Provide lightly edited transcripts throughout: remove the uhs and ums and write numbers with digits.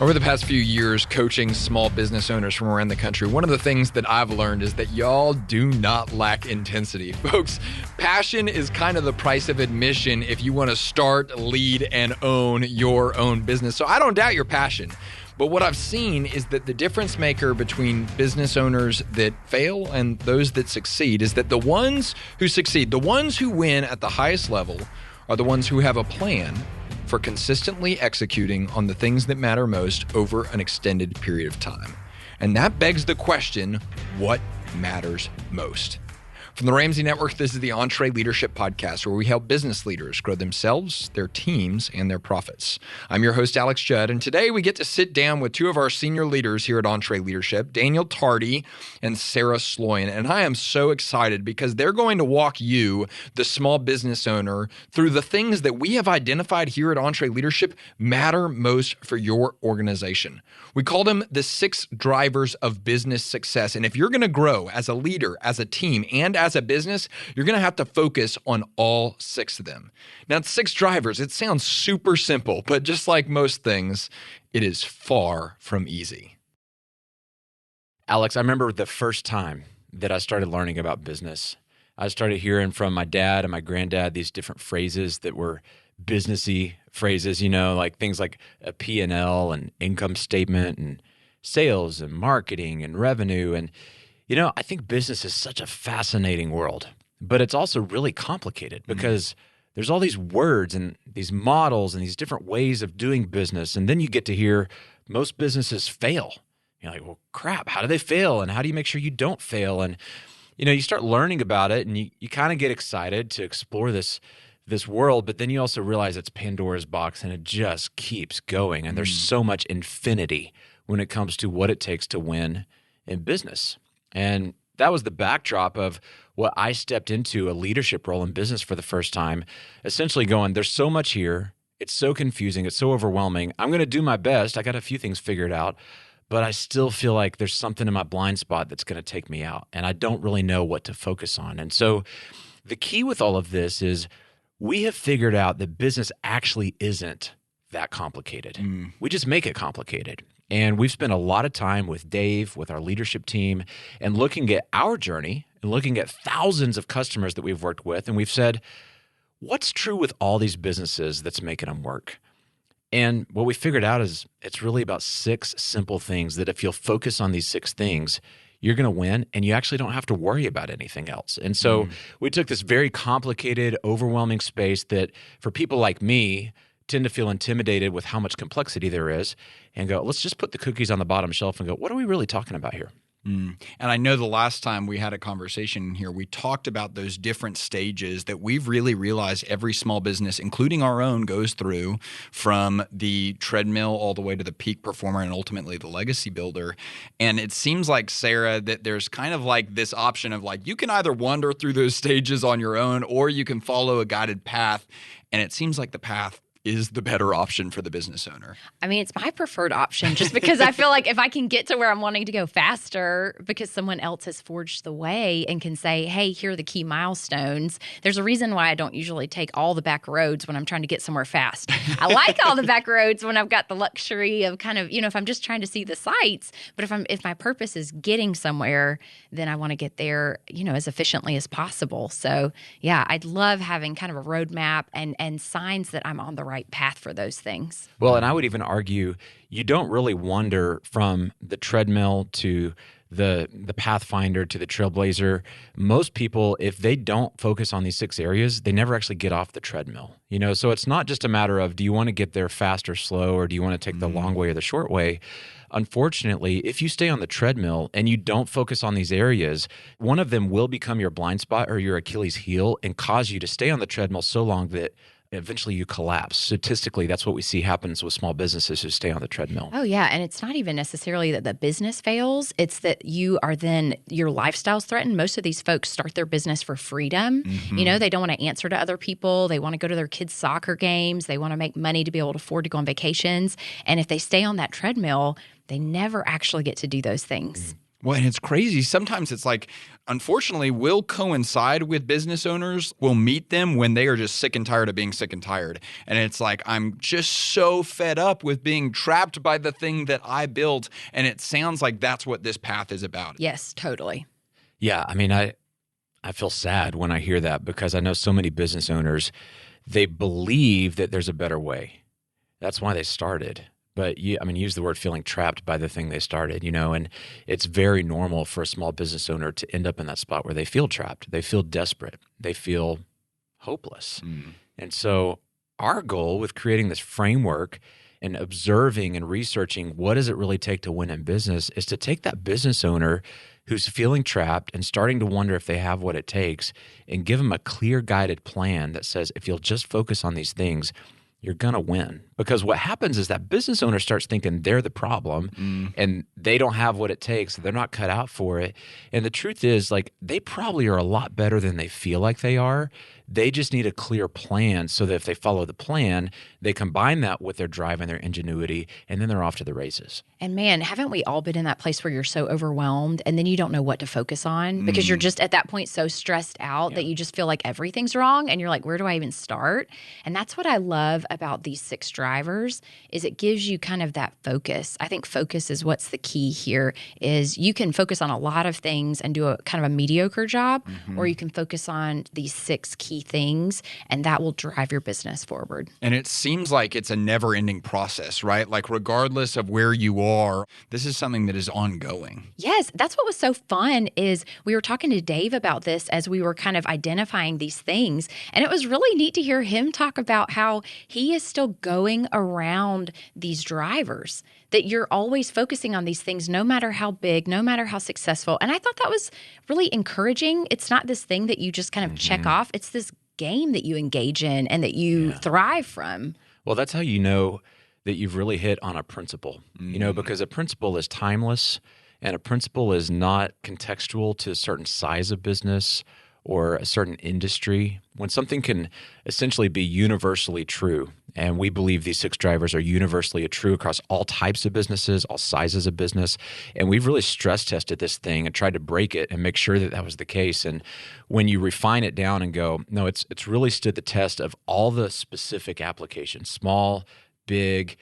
Over the past few years, coaching small business owners from around the country, one of the things that I've learned is that y'all do not lack intensity. Folks, passion is kind of the price of admission if you want to start, lead, and own your own business. So I don't doubt your passion. But what I've seen is that the difference maker between business owners that fail and those that succeed is that the ones who succeed, the ones who win at the highest level, are the ones who have a plan for consistently executing on the things that matter most over an extended period of time. And that begs the question, what matters most? From the Ramsey Network, this is the EntreLeadership podcast, where we help business leaders grow themselves, their teams, and their profits. I'm your host, Alex Judd, and today we get to sit down with two of our senior leaders here at EntreLeadership, Daniel Tardy and Sarah Sloyan. And I am so excited because they're going to walk you, the small business owner, through the things that we have identified here at EntreLeadership matter most for your organization. We call them the 6 drivers of business success. And if you're going to grow as a leader, as a team, and as a business, you're going to have to focus on all 6 of them. Now, 6 drivers, it sounds super simple, but just like most things, it is far from easy. Alex, I remember the first time that I started learning about business. I started hearing from my dad and my granddad these different phrases that were businessy phrases, like things like a P&L and income statement and sales and marketing and revenue. And I think business is such a fascinating world, but it's also really complicated because there's all these words and these models and these different ways of doing business. And then you get to hear most businesses fail. You're like, well, crap, how do they fail? And how do you make sure you don't fail? And, you start learning about it and you kind of get excited to explore this world, but then you also realize it's Pandora's box and it just keeps going. And there's so much infinity when it comes to what it takes to win in business. And that was the backdrop of what I stepped into a leadership role in business for the first time, essentially going, there's so much here. It's so confusing. It's so overwhelming. I'm going to do my best. I got a few things figured out, but I still feel like there's something in my blind spot that's going to take me out. And I don't really know what to focus on. And so the key with all of this is we have figured out that business actually isn't that complicated. We just make it complicated. And we've spent a lot of time with Dave, with our leadership team, and looking at our journey and looking at thousands of customers that we've worked with. And we've said, what's true with all these businesses that's making them work? And what we figured out is it's really about 6 simple things that if you'll focus on these 6 things, you're going to win and you actually don't have to worry about anything else. And so we took this very complicated, overwhelming space that for people like me tend to feel intimidated with how much complexity there is and go, let's just put the cookies on the bottom shelf and go, what are we really talking about here? And I know the last time we had a conversation here, we talked about those different stages that we've really realized every small business, including our own, goes through, from the treadmill all the way to the peak performer and ultimately the legacy builder. And it seems like, Sarah, that there's kind of like this option of like, you can either wander through those stages on your own or you can follow a guided path. And it seems like the path is the better option for the business owner. I mean, it's my preferred option just because I feel like if I can get to where I'm wanting to go faster because someone else has forged the way and can say, hey, here are the key milestones. There's a reason why I don't usually take all the back roads when I'm trying to get somewhere fast. I like all the back roads when I've got the luxury of kind of, if I'm just trying to see the sights. But if my purpose is getting somewhere, then I want to get there, as efficiently as possible. So yeah, I'd love having kind of a roadmap and signs that I'm on the right path for those things. Well, and I would even argue you don't really wander from the treadmill to the Pathfinder to the Trailblazer. Most people, if they don't focus on these 6 areas, they never actually get off the treadmill. So it's not just a matter of do you want to get there fast or slow, or do you want to take the long way or the short way? Unfortunately, if you stay on the treadmill and you don't focus on these areas, one of them will become your blind spot or your Achilles heel and cause you to stay on the treadmill so long that eventually you collapse. Statistically, that's what we see happens with small businesses who stay on the treadmill. Oh, yeah. And it's not even necessarily that the business fails. It's that you are then, your lifestyle's threatened. Most of these folks start their business for freedom. They don't want to answer to other people. They want to go to their kids' soccer games. They want to make money to be able to afford to go on vacations. And if they stay on that treadmill, they never actually get to do those things. Well, and it's crazy. Sometimes it's like, unfortunately, we'll coincide with business owners. We'll meet them when they are just sick and tired of being sick and tired. And it's like, I'm just so fed up with being trapped by the thing that I built. And it sounds like that's what this path is about. Yes, totally. Yeah, I mean, I feel sad when I hear that because I know so many business owners, they believe that there's a better way. That's why they started. But use the word feeling trapped by the thing they started, and it's very normal for a small business owner to end up in that spot where they feel trapped. They feel desperate. They feel hopeless. And so our goal with creating this framework and observing and researching what does it really take to win in business is to take that business owner who's feeling trapped and starting to wonder if they have what it takes and give them a clear guided plan that says, if you'll just focus on these things, you're going to win. Because what happens is that business owner starts thinking they're the problem and they don't have what it takes. They're not cut out for it. And the truth is, like, they probably are a lot better than they feel like they are. They just need a clear plan so that if they follow the plan, they combine that with their drive and their ingenuity, and then they're off to the races. And man, haven't we all been in that place where you're so overwhelmed and then you don't know what to focus on because you're just at that point so stressed out that you just feel like everything's wrong and you're like, where do I even start? And that's what I love about these 6 drivers is it gives you kind of that focus. I think focus is what's the key here is you can focus on a lot of things and do a kind of a mediocre job, or you can focus on these 6 key things and that will drive your business forward. And it seems like it's a never-ending process, right? Like regardless of where you are, this is something that is ongoing. Yes, that's what was so fun is we were talking to Dave about this as we were kind of identifying these things. And it was really neat to hear him talk about how he is still going around these drivers, that you're always focusing on these things, no matter how big, no matter how successful. And I thought that was really encouraging. It's not this thing that you just kind of check off. It's this game that you engage in and that you thrive from. Well, that's how you know that you've really hit on a principle, because a principle is timeless and a principle is not contextual to a certain size of business or a certain industry. When something can essentially be universally true, and we believe these 6 drivers are universally true across all types of businesses, all sizes of business, and we've really stress tested this thing and tried to break it and make sure that that was the case. And when you refine it down and go, no, it's really stood the test of all the specific applications, small, big,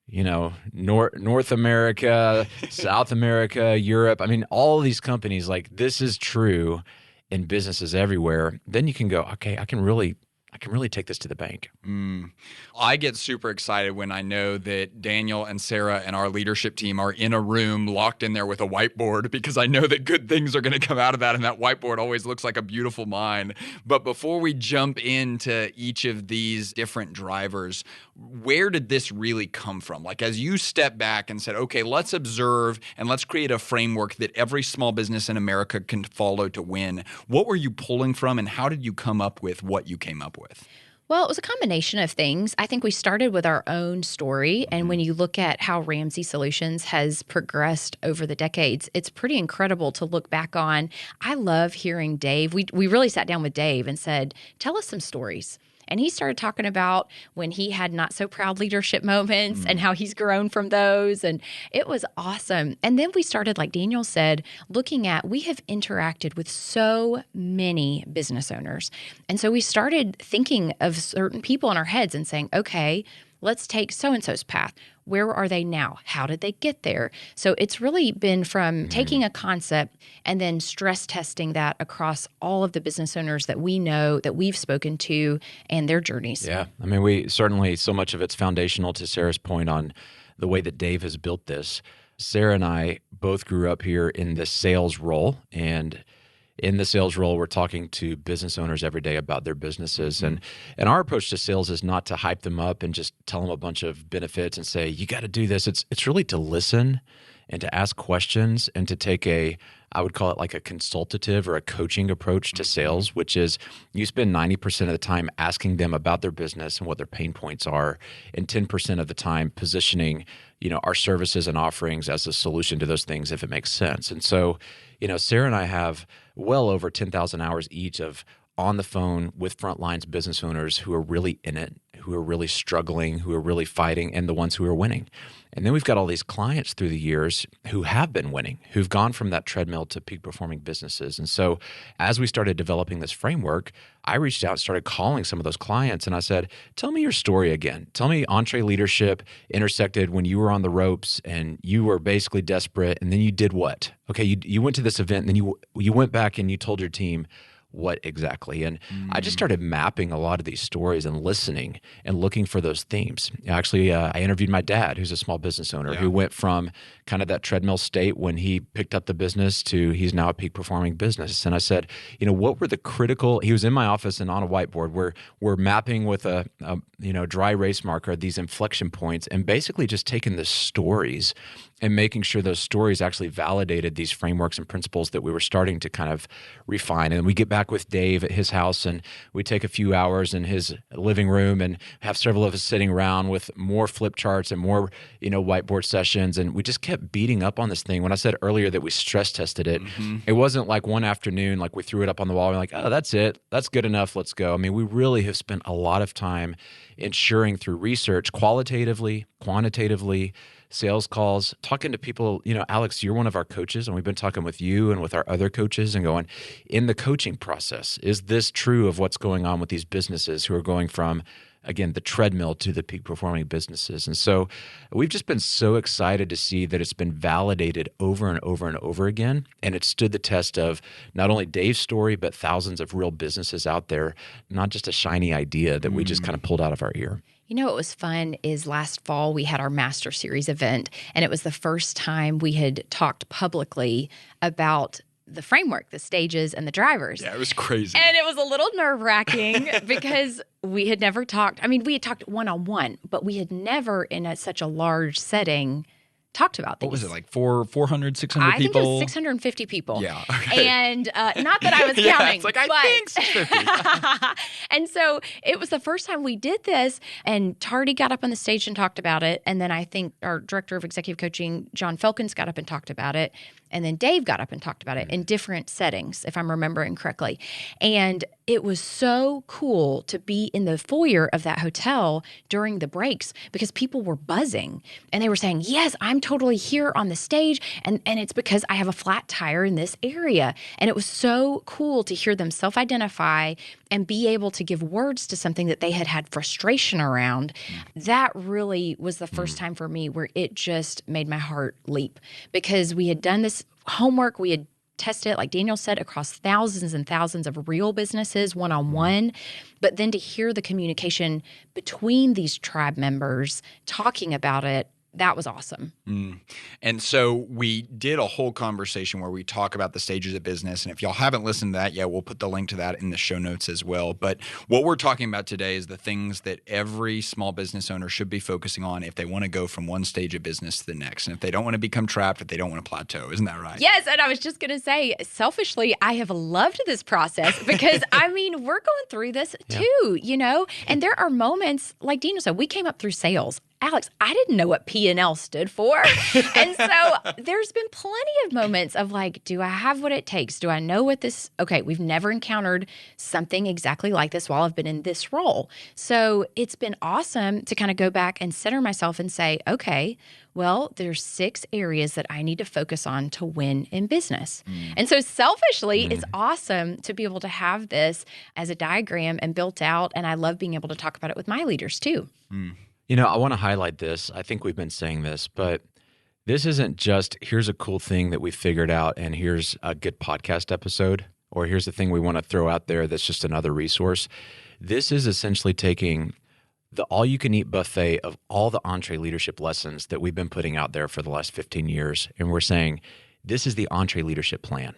North America, South America, Europe. I mean, all of these companies, like this is true in businesses everywhere. Then you can go, okay, I can really take this to the bank. I get super excited when I know that Daniel and Sarah and our leadership team are in a room locked in there with a whiteboard because I know that good things are going to come out of that, and that whiteboard always looks like a beautiful mind. But before we jump into each of these different drivers, where did this really come from? Like as you step back and said, okay, let's observe and let's create a framework that every small business in America can follow to win. What were you pulling from and how did you come up with what you came up with? Well, it was a combination of things. I think we started with our own story. And when you look at how Ramsey Solutions has progressed over the decades, it's pretty incredible to look back on. I love hearing Dave. We really sat down with Dave and said, tell us some stories. And he started talking about when he had not so proud leadership moments and how he's grown from those. And it was awesome. And then we started, like Daniel said, looking at, we have interacted with so many business owners. And so we started thinking of certain people in our heads and saying, okay, let's take so-and-so's path. Where are they now? How did they get there? So it's really been from taking a concept and then stress testing that across all of the business owners that we know, that we've spoken to, and their journeys. Yeah. I mean, we certainly, so much of it's foundational to Sarah's point on the way that Dave has built this. Sarah and I both grew up here in the sales role, and in the sales role, we're talking to business owners every day about their businesses. And our approach to sales is not to hype them up and just tell them a bunch of benefits and say, you got to do this. It's really to listen and to ask questions and to take I would call it like a consultative or a coaching approach to sales, which is you spend 90% of the time asking them about their business and what their pain points are, and 10% of the time positioning, our services and offerings as a solution to those things if it makes sense. And so, Sarah and I have well over 10,000 hours each of on the phone with frontlines business owners who are really in it, who are really struggling, who are really fighting, and the ones who are winning. And then we've got all these clients through the years who have been winning, who've gone from that treadmill to peak performing businesses. And so as we started developing this framework, I reached out and started calling some of those clients and I said, tell me your story again. Tell me EntreLeadership intersected when you were on the ropes and you were basically desperate, and then you did what? Okay, you went to this event and then you went back and you told your team what exactly? And I just started mapping a lot of these stories and listening and looking for those themes. Actually, I interviewed my dad, who's a small business owner, who went from kind of that treadmill state when he picked up the business to he's now a peak performing business. And I said, what were the critical, he was in my office and on a whiteboard where we're mapping with a dry erase marker these inflection points and basically just taking the stories and making sure those stories actually validated these frameworks and principles that we were starting to kind of refine. And we get back with Dave at his house and we take a few hours in his living room and have several of us sitting around with more flip charts and more, whiteboard sessions. And we just kept beating up on this thing. When I said earlier that we stress tested it, it wasn't like one afternoon, like we threw it up on the wall and we're like, oh, that's it. That's good enough. Let's go. I mean, we really have spent a lot of time ensuring through research, qualitatively, quantitatively, sales calls, talking to people. Alex, you're one of our coaches, and we've been talking with you and with our other coaches and going, in the coaching process, is this true of what's going on with these businesses who are going from, again, the treadmill to the peak performing businesses? And so we've just been so excited to see that it's been validated over and over and over again. And it stood the test of not only Dave's story, but thousands of real businesses out there, not just a shiny idea that we just kind of pulled out of our ear. What was fun is last fall we had our Master Series event, and it was the first time we had talked publicly about the framework, the stages, and the drivers. Yeah, it was crazy. And it was a little nerve-wracking because we had never talked. I mean, we had talked one-on-one, but we had never in such a large setting talked about these. What was it, like 400, 600 people? I think it was 650 people. Yeah. Okay. And not that I was counting. Yeah, it's like, I think 650. And so it was the first time we did this, and Tardy got up on the stage and talked about it. And then I think our director of executive coaching, John Felkins, got up and talked about it. And then Dave got up and talked about it in different settings, if I'm remembering correctly. And it was so cool to be in the foyer of that hotel during the breaks because people were buzzing. And they were saying, yes, I'm totally here on the stage. And it's because I have a flat tire in this area. And it was so cool to hear them self-identify and be able to give words to something that they had frustration around. That really was the first time for me where it just made my heart leap because we had done this homework. We had tested it, like Daniel said, across thousands and thousands of real businesses one-on-one. But then to hear the communication between these tribe members talking about it, that was awesome. And so we did a whole conversation where we talk about the stages of business. And if y'all haven't listened to that yet, we'll put the link to that in the show notes as well. But what we're talking about today is the things that every small business owner should be focusing on if they want to go from one stage of business to the next. And if they don't want to become trapped, if they don't want to plateau. Isn't that right? Yes. And I was just going to say, selfishly, I have loved this process because, I mean, we're going through this too, and there are moments, like Daniel said, we came up through sales. Alex, I didn't know what P&L stood for. And so there's been plenty of moments of like, do I have what it takes? Do I know what this, okay, we've never encountered something exactly like this while I've been in this role. So it's been awesome to kind of go back and center myself and say, okay, well, there's 6 areas that I need to focus on to win in business. And so selfishly, it's awesome to be able to have this as a diagram and built out. And I love being able to talk about it with my leaders too. I want to highlight this. I think we've been saying this, but this isn't just here's a cool thing that we figured out and here's a good podcast episode, or here's the thing we want to throw out there that's just another resource. This is essentially taking the all-you-can-eat buffet of all the EntreLeadership lessons that we've been putting out there for the last 15 years, and we're saying this is the EntreLeadership plan.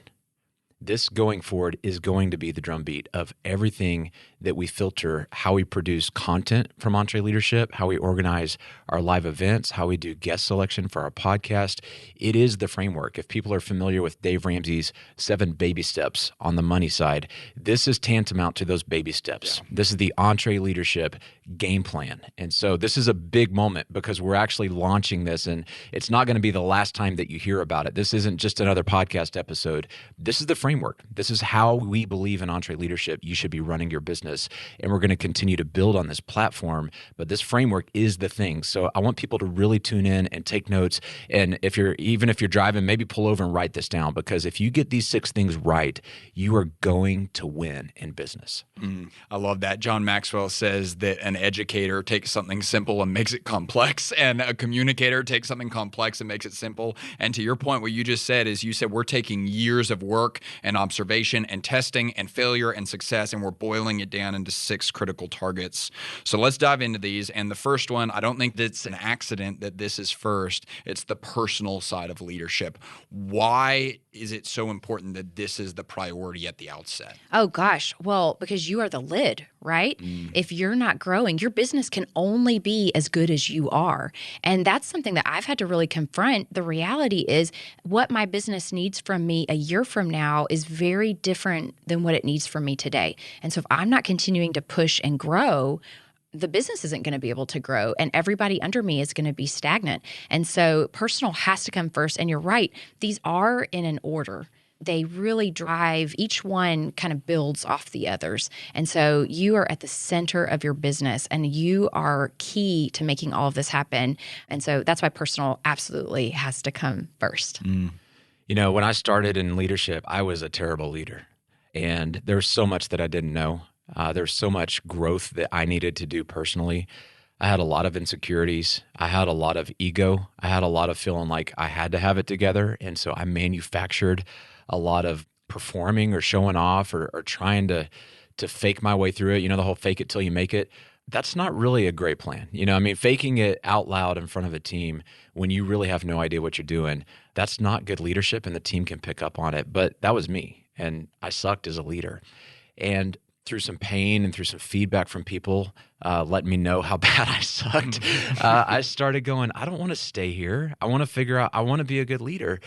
This going forward is going to be the drumbeat of everything that we filter, how we produce content from EntreLeadership, how we organize our live events, how we do guest selection for our podcast. It is the framework. If people are familiar with Dave Ramsey's 7 baby steps on the money side, this is tantamount to those baby steps. Yeah. This is the EntreLeadership game plan. And so this is a big moment because we're actually launching this, and it's not going to be the last time that you hear about it. This isn't just another podcast episode. This is the framework. framework. This is how we believe in EntreLeadership. You should be running your business, and we're going to continue to build on this platform. But this framework is the thing. So I want people to really tune in and take notes. And even if you're driving, maybe pull over and write this down, because if you get these 6 things right, you are going to win in business. I love that. John Maxwell says that an educator takes something simple and makes it complex, and a communicator takes something complex and makes it simple. And to your point, what you just said is, you said we're taking years of work and observation and testing and failure and success, and we're boiling it down into 6 critical targets. So let's dive into these. And the first one, I don't think that's an accident that this is first. It's the personal side of leadership. Why is it so important that this is the priority at the outset? Oh, gosh. Well, because you are the lid, right? If you're not growing, your business can only be as good as you are. And that's something that I've had to really confront. The reality is what my business needs from me a year from now is very different than what it needs from me today. And so if I'm not continuing to push and grow, the business isn't going to be able to grow, and everybody under me is going to be stagnant. And so personal has to come first. And you're right, these are in an order. They really drive, each one kind of builds off the others. And so you are at the center of your business, and you are key to making all of this happen. And so that's why personal absolutely has to come first. You know, when I started in leadership, I was a terrible leader, and there was so much that I didn't know. There's so much growth that I needed to do personally. I had a lot of insecurities. I had a lot of ego. I had a lot of feeling like I had to have it together. And so I manufactured a lot of performing or showing off or trying to fake my way through it. You know, the whole fake it till you make it. That's not really a great plan. You know, I mean, faking it out loud in front of a team when you really have no idea what you're doing, that's not good leadership, and the team can pick up on it. But that was me, and I sucked as a leader. And through some pain and through some feedback from people letting me know how bad I sucked, I started going, I don't want to stay here. I want to figure out, I want to be a good leader.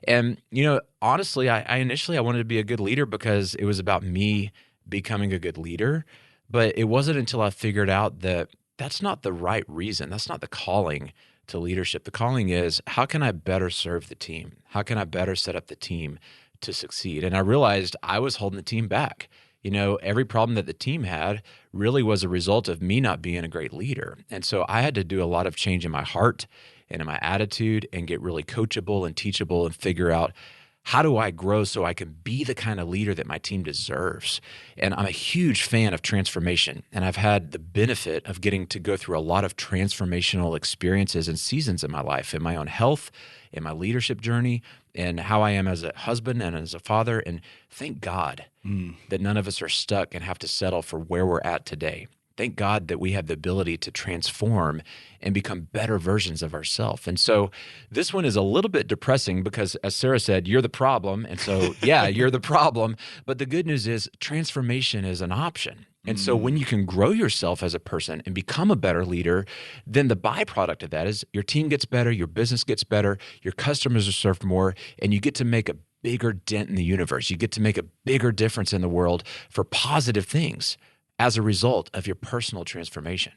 And, you know, honestly, I initially wanted to be a good leader because it was about me becoming a good leader. But it wasn't until I figured out that that's not the right reason. That's not the calling to leadership. The calling is, how can I better serve the team? How can I better set up the team to succeed? And I realized I was holding the team back. You know, every problem that the team had really was a result of me not being a great leader. And so I had to do a lot of change in my heart and in my attitude and get really coachable and teachable and figure out, how do I grow so I can be the kind of leader that my team deserves? And I'm a huge fan of transformation. And I've had the benefit of getting to go through a lot of transformational experiences and seasons in my life, in my own health, in my leadership journey, and how I am as a husband and as a father. And thank God that none of us are stuck and have to settle for where we're at today. Thank God that we have the ability to transform and become better versions of ourselves. And so this one is a little bit depressing because, as Sarah said, you're the problem. And so, yeah, you're the problem. But the good news is transformation is an option. And so when you can grow yourself as a person and become a better leader, then the byproduct of that is your team gets better, your business gets better, your customers are served more, and you get to make a bigger dent in the universe. You get to make a bigger difference in the world for positive things as a result of your personal transformation.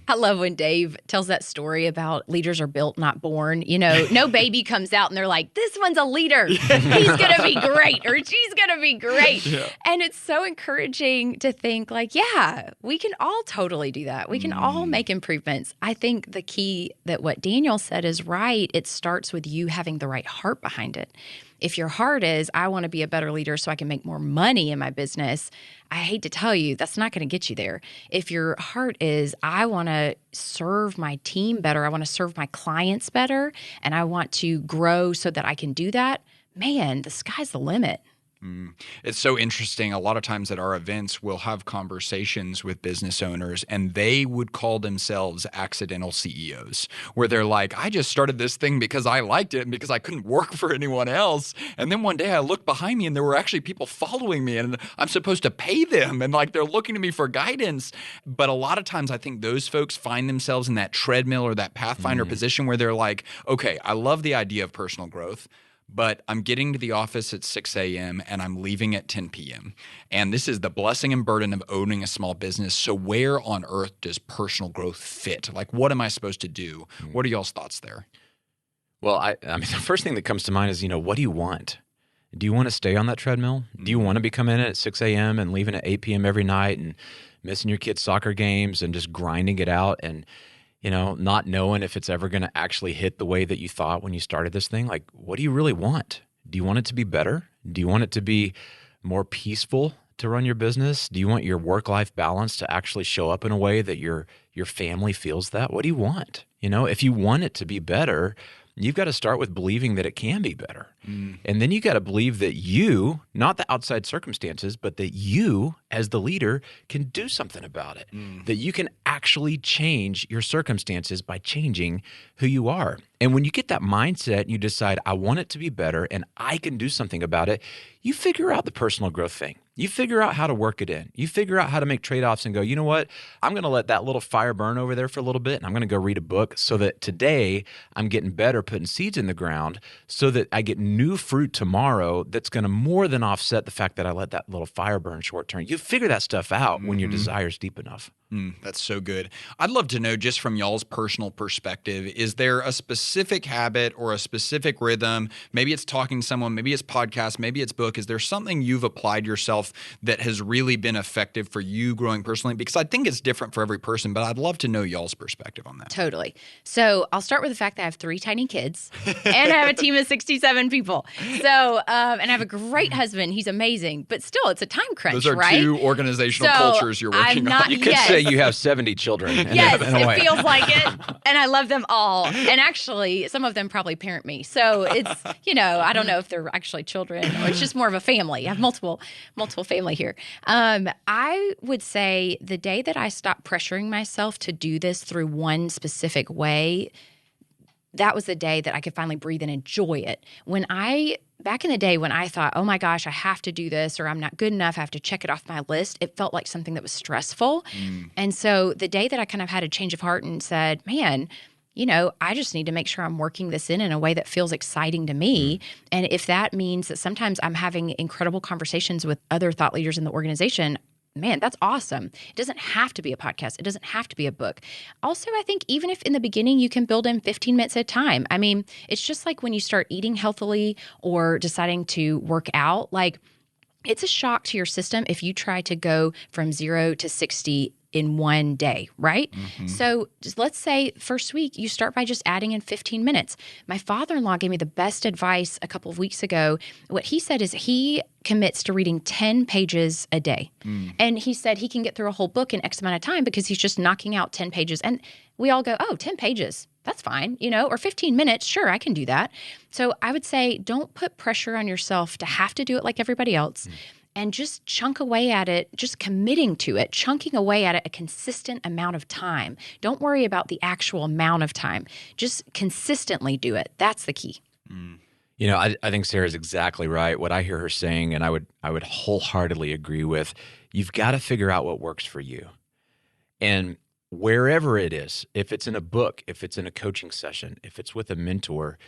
I love when Dave tells that story about leaders are built, not born. You know, no baby comes out and they're like, this one's a leader. He's going to be great, or she's going to be great. Yeah. And it's so encouraging to think like, yeah, we can all totally do that. We can all make improvements. I think the key that what Daniel said is right. It starts with you having the right heart behind it. If your heart is, I want to be a better leader so I can make more money in my business, I hate to tell you, that's not going to get you there. If your heart is, I want to serve my team better, I want to serve my clients better, and I want to grow so that I can do that, man, the sky's the limit. It's so interesting. A lot of times at our events, we'll have conversations with business owners, and they would call themselves accidental CEOs, where they're like, I just started this thing because I liked it and because I couldn't work for anyone else. And then one day I looked behind me and there were actually people following me, and I'm supposed to pay them, and like they're looking to me for guidance. But a lot of times I think those folks find themselves in that treadmill or that pathfinder position where they're like, okay, I love the idea of personal growth, but I'm getting to the office at 6 a.m. and I'm leaving at 10 p.m. And this is the blessing and burden of owning a small business. So where on earth does personal growth fit? Like, what am I supposed to do? What are y'all's thoughts there? Well, I mean, the first thing that comes to mind is, what do you want? Do you want to stay on that treadmill? Do you want to be coming in at 6 a.m. and leaving at 8 p.m. every night and missing your kids' soccer games and just grinding it out and, not knowing if it's ever going to actually hit the way that you thought when you started this thing? Like, what do you really want? Do you want it to be better? Do you want it to be more peaceful to run your business? Do you want your work-life balance to actually show up in a way that your family feels that? What do you want? If you want it to be better, you've got to start with believing that it can be better. And then you got to believe that you, not the outside circumstances, but that you as the leader can do something about it. That you can actually change your circumstances by changing who you are. And when you get that mindset and you decide, I want it to be better and I can do something about it, you figure out the personal growth thing. You figure out how to work it in. You figure out how to make trade-offs and go, you know what? I'm going to let that little fire burn over there for a little bit, and I'm going to go read a book so that today I'm getting better putting seeds in the ground so that I get new fruit tomorrow that's going to more than offset the fact that I let that little fire burn short-term. You figure that stuff out when your desire's deep enough. That's so good. I'd love to know, just from y'all's personal perspective, is there a specific habit or a specific rhythm? Maybe it's talking to someone, maybe it's podcast, maybe it's book. Is there something you've applied yourself that has really been effective for you growing personally? Because I think it's different for every person, but I'd love to know y'all's perspective on that. Totally. So I'll start with the fact that I have 3 tiny kids and I have a team of 67 people. So, and I have a great husband. He's amazing, but still it's a time crunch, Those are right? 2 organizational cultures you're working on. You could say you have 70 children. Yes, in a way. it feels like it. And I love them all. And actually, some of them probably parent me. So it's, I don't know if they're actually children or it's just more of a family. I have multiple family here. I would say the day that I stopped pressuring myself to do this through one specific way, that was the day that I could finally breathe and enjoy it. Back in the day when I thought, oh my gosh, I have to do this or I'm not good enough, I have to check it off my list, it felt like something that was stressful. And so the day that I kind of had a change of heart and said, man, I just need to make sure I'm working this in a way that feels exciting to me. And if that means that sometimes I'm having incredible conversations with other thought leaders in the organization, man, that's awesome. It doesn't have to be a podcast. It doesn't have to be a book. Also, I think even if in the beginning you can build in 15 minutes at a time. I mean, it's just like when you start eating healthily or deciding to work out, like it's a shock to your system if you try to go from 0 to 60 in one day, right? So let's say first week, you start by just adding in 15 minutes. My father-in-law gave me the best advice a couple of weeks ago. What he said is he commits to reading 10 pages a day. And he said he can get through a whole book in X amount of time because he's just knocking out 10 pages. And we all go, oh, 10 pages, that's fine, or 15 minutes, sure, I can do that. So I would say don't put pressure on yourself to have to do it like everybody else. And just chunk away at it, just committing to it, chunking away at it a consistent amount of time. Don't worry about the actual amount of time. Just consistently do it. That's the key. I think Sarah's exactly right. What I hear her saying, and I would wholeheartedly agree with, you've got to figure out what works for you. And wherever it is, if it's in a book, if it's in a coaching session, if it's with a mentor,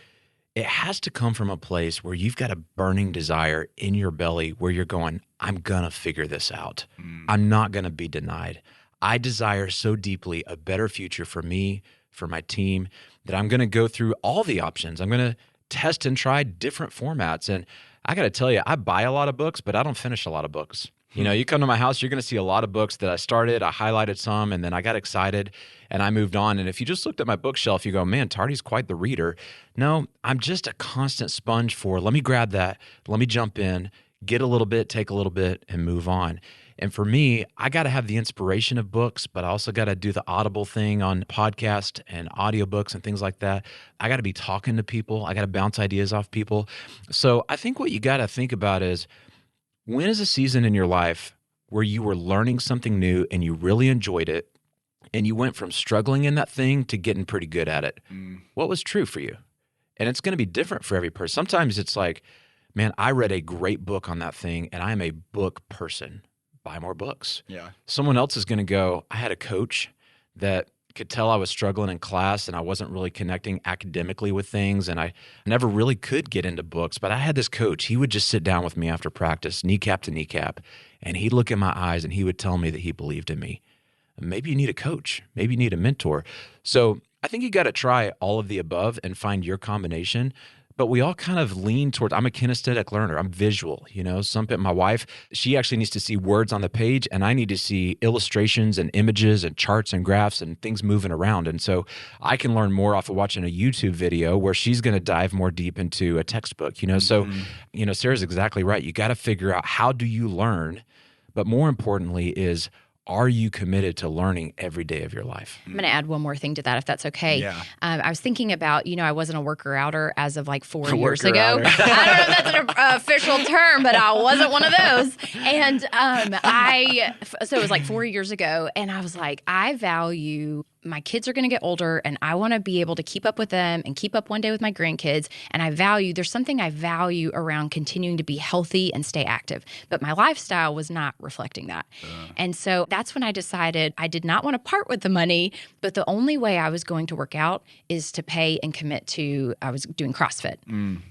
it has to come from a place where you've got a burning desire in your belly where you're going, I'm going to figure this out. I'm not going to be denied. I desire so deeply a better future for me, for my team, that I'm going to go through all the options. I'm going to test and try different formats. And I got to tell you, I buy a lot of books, but I don't finish a lot of books. You come to my house, you're going to see a lot of books that I started, I highlighted some, and then I got excited and I moved on. And if you just looked at my bookshelf, you go, man, Tardy's quite the reader. No, I'm just a constant sponge for, let me grab that, let me jump in, get a little bit, take a little bit, and move on. And for me, I got to have the inspiration of books, but I also got to do the audible thing on podcast and audiobooks and things like that. I got to be talking to people. I got to bounce ideas off people. So I think what you got to think about is, when is a season in your life where you were learning something new and you really enjoyed it and you went from struggling in that thing to getting pretty good at it? What was true for you? And it's going to be different for every person. Sometimes it's like, man, I read a great book on that thing and I am a book person. Buy more books. Yeah. Someone else is going to go, I had a coach that could tell I was struggling in class and I wasn't really connecting academically with things, and I never really could get into books. But I had this coach. He would just sit down with me after practice, kneecap to kneecap, and he'd look in my eyes and he would tell me that he believed in me. Maybe you need a coach. Maybe you need a mentor. So I think you got to try all of the above and find your combination. but we all kind of lean towards, I'm a kinesthetic learner. I'm visual, my wife, she actually needs to see words on the page, and I need to see illustrations and images and charts and graphs and things moving around. And so I can learn more off of watching a YouTube video where she's going to dive more deep into a textbook, So, Sarah's exactly right. You got to figure out, how do you learn? But more importantly is, are you committed to learning every day of your life? I'm going to add one more thing to that, if that's okay. Yeah. I was thinking about, I wasn't a worker-outer as of like 4 years ago. I don't know if that's an official term, but I wasn't one of those. And so it was like 4 years ago, and I was like, I value my kids are going to get older, and I want to be able to keep up with them and keep up one day with my grandkids. And there's something I value around continuing to be healthy and stay active. But my lifestyle was not reflecting that. And so that's when I decided I did not want to part with the money, but the only way I was going to work out is to pay and commit to, I was doing CrossFit.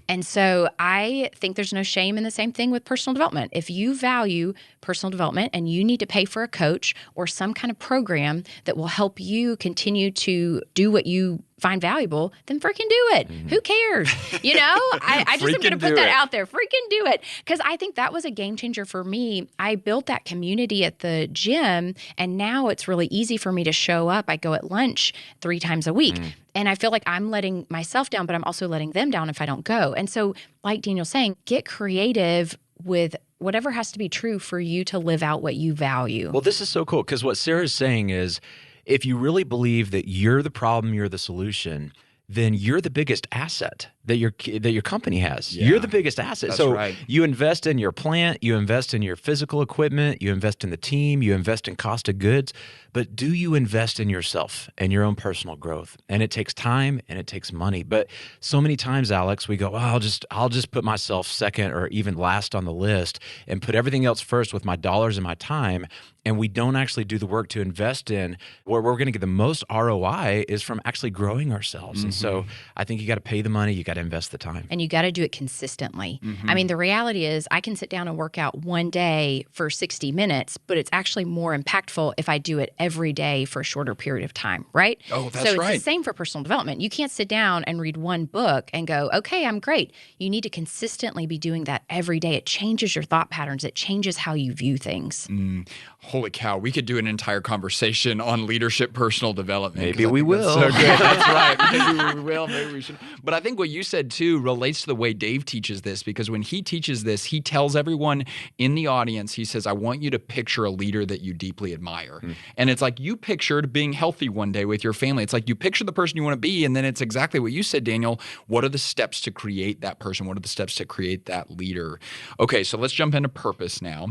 And so I think there's no shame in the same thing with personal development. If you value personal development and you need to pay for a coach or some kind of program that will help you continue to do what you find valuable, then freaking do it. Who cares? I just am going to put that out there. Freaking do it. Because I think that was a game changer for me. I built that community at the gym, and now it's really easy for me to show up. I go at lunch 3 times a week. And I feel like I'm letting myself down, but I'm also letting them down if I don't go. And so, like Daniel's saying, get creative with whatever has to be true for you to live out what you value. Well, this is so cool, because what Sarah's saying is, if you really believe that you're the problem, you're the solution, then you're the biggest asset that your company has. Yeah, you're the biggest asset. That's right. You invest in your plant, you invest in your physical equipment, you invest in the team, you invest in cost of goods, but do you invest in yourself and your own personal growth? And it takes time and it takes money. But so many times, Alex, we go, I'll just put myself second or even last on the list and put everything else first with my dollars and my time. And we don't actually do the work to invest in where we're going to get the most ROI is from actually growing ourselves. And so I think you got to pay the money, you got to invest the time. And you got to do it consistently. I mean, the reality is I can sit down and work out one day for 60 minutes, but it's actually more impactful if I do it every day for a shorter period of time, right? Oh, that's so right. It's the same for personal development. You can't sit down and read one book and go, okay, I'm great. You need to consistently be doing that every day. It changes your thought patterns. It changes how you view things. Holy cow, we could do an entire conversation on leadership, personal development. Maybe we will. So good. That's right. Maybe we will. Maybe we should. But I think what you said too relates to the way Dave teaches this, because when he teaches this, he tells everyone in the audience, he says, I want you to picture a leader that you deeply admire. And it's like you pictured being healthy one day with your family. It's like you picture the person you want to be, and then it's exactly what you said, Daniel. What are the steps to create that person? What are the steps to create that leader? Okay, so let's jump into purpose now.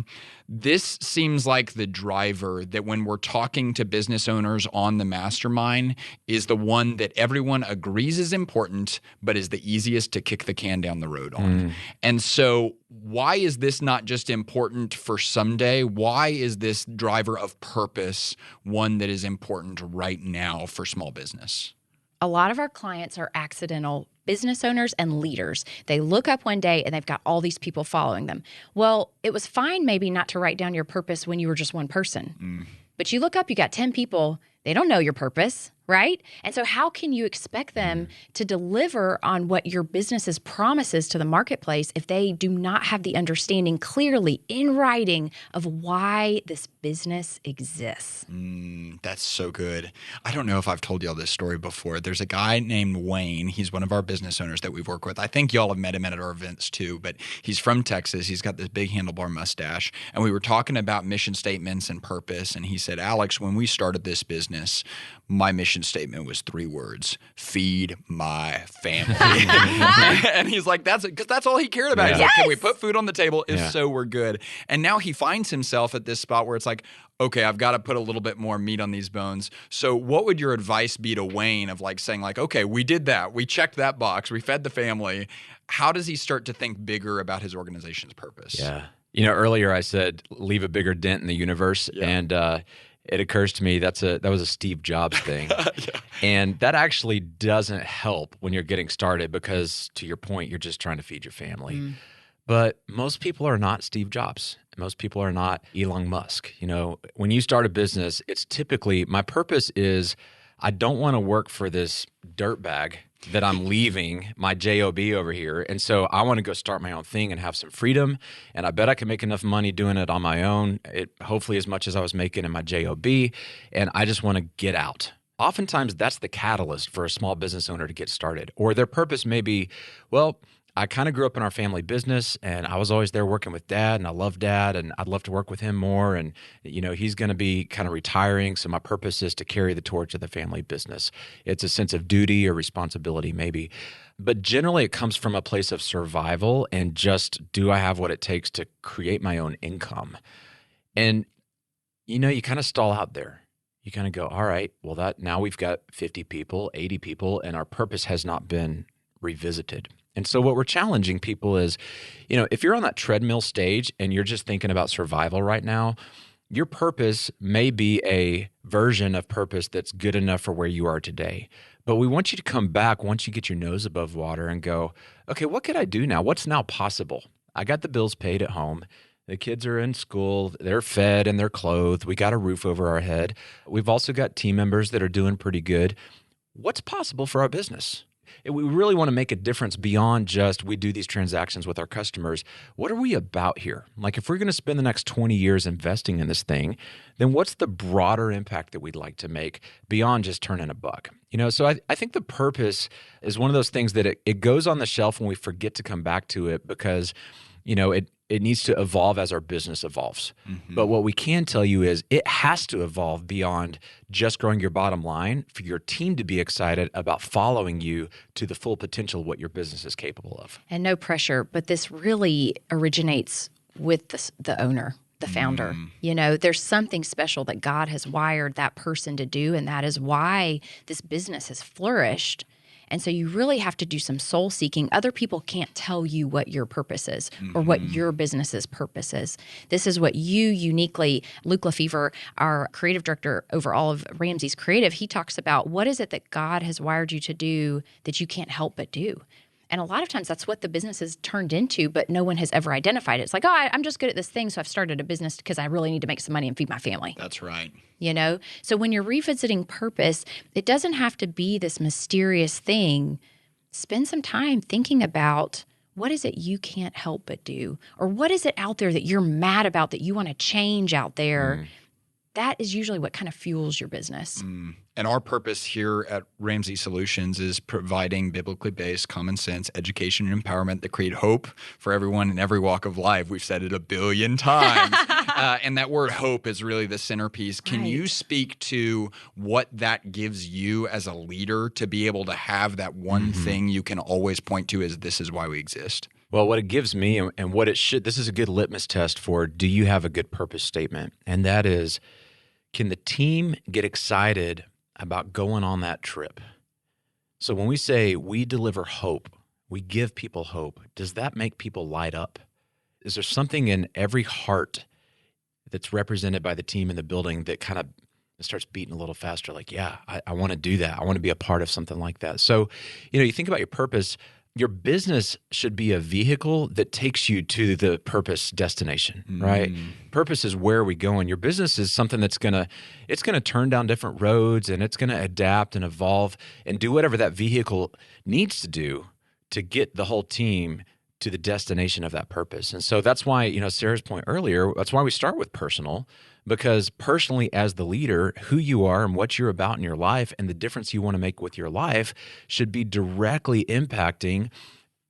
This seems like the driver that when we're talking to business owners on the mastermind is the one that everyone agrees is important, but is the easiest to kick the can down the road on. And so why is this not just important for someday? Why is this driver of purpose one that is important right now for small business? A lot of our clients are accidental business owners and leaders. They look up one day and they've got all these people following them. Well, it was fine maybe not to write down your purpose when you were just one person. But you look up, you got 10 people, they don't know your purpose, right? And so how can you expect them to deliver on what your business's promises to the marketplace if they do not have the understanding clearly in writing of why this business exists? That's so good. I don't know if I've told y'all this story before. There's a guy named Wayne. He's one of our business owners that we've worked with. I think y'all have met him at our events too, but he's from Texas. He's got this big handlebar mustache. And we were talking about mission statements and purpose. And he said, Alex, when we started this business, my mission statement was 3 words: feed my family. And he's like, because that's all he cared about. He's like, can we put food on the table? If so, we're good. And now he finds himself at this spot where it's like, okay, I've got to put a little bit more meat on these bones. So what would your advice be to Wayne of like saying like, okay, we did that. We checked that box. We fed the family. How does he start to think bigger about his organization's purpose? Yeah. Earlier I said, leave a bigger dent in the universe. Yeah. And it occurs to me that was a Steve Jobs thing. And that actually doesn't help when you're getting started because, to your point, you're just trying to feed your family. But most people are not Steve Jobs. Most people are not Elon Musk. When you start a business, it's typically, my purpose is I don't want to work for this dirtbag that I'm leaving my job over here. And so I want to go start my own thing and have some freedom. And I bet I can make enough money doing it on my own, hopefully as much as I was making in my job. And I just want to get out. Oftentimes that's the catalyst for a small business owner to get started. Or their purpose may be, well, I kind of grew up in our family business and I was always there working with dad and I love dad and I'd love to work with him more. And, he's going to be kind of retiring. So my purpose is to carry the torch of the family business. It's a sense of duty or responsibility maybe. But generally it comes from a place of survival and just, do I have what it takes to create my own income? And, you kind of stall out there. You kind of go, all right, well, now we've got 50 people, 80 people, and our purpose has not been revisited. And so what we're challenging people is, if you're on that treadmill stage and you're just thinking about survival right now, your purpose may be a version of purpose that's good enough for where you are today. But we want you to come back once you get your nose above water and go, okay, what could I do now? What's now possible? I got the bills paid at home. The kids are in school. They're fed and they're clothed. We got a roof over our head. We've also got team members that are doing pretty good. What's possible for our business? We really want to make a difference beyond just we do these transactions with our customers. What are we about here? Like if we're going to spend the next 20 years investing in this thing, then what's the broader impact that we'd like to make beyond just turning a buck? So I think the purpose is one of those things that it goes on the shelf when we forget to come back to it because, it needs to evolve as our business evolves. Mm-hmm. But what we can tell you is it has to evolve beyond just growing your bottom line for your team to be excited about following you to the full potential of what your business is capable of. And no pressure, but this really originates with the owner, the founder. There's something special that God has wired that person to do, and that is why this business has flourished. And so you really have to do some soul seeking. Other people can't tell you what your purpose is or what your business's purpose is. This is what you uniquely, Luke Lefevre, our creative director over all of Ramsey's Creative, he talks about what is it that God has wired you to do that you can't help but do. And a lot of times that's what the business has turned into, but no one has ever identified it. It's like, I'm just good at this thing, so I've started a business because I really need to make some money and feed my family. That's right. So when you're revisiting purpose, it doesn't have to be this mysterious thing. Spend some time thinking about what is it you can't help but do? Or what is it out there that you're mad about that you want to change out there? That is usually what kind of fuels your business. And our purpose here at Ramsey Solutions is providing biblically based, common sense education and empowerment that create hope for everyone in every walk of life. We've said it 1 billion times. And that word hope is really the centerpiece. Can you speak to what that gives you as a leader to be able to have that one thing you can always point to as this is why we exist? Well, what it gives me and what it should, this is a good litmus test for, do you have a good purpose statement? And that is, can the team get excited about going on that trip? So when we say we deliver hope, we give people hope, does that make people light up? Is there something in every heart that's represented by the team in the building that kind of starts beating a little faster? Like, yeah, I want to do that. I want to be a part of something like that. So, you think about your purpose. Your business should be a vehicle that takes you to the purpose destination, right? Purpose is where we go, and your business is something that's gonna turn down different roads, and it's gonna adapt and evolve and do whatever that vehicle needs to do to get the whole team to the destination of that purpose. And so that's why, Sarah's point earlier, that's why we start with personal, because personally as the leader, who you are and what you're about in your life and the difference you want to make with your life should be directly impacting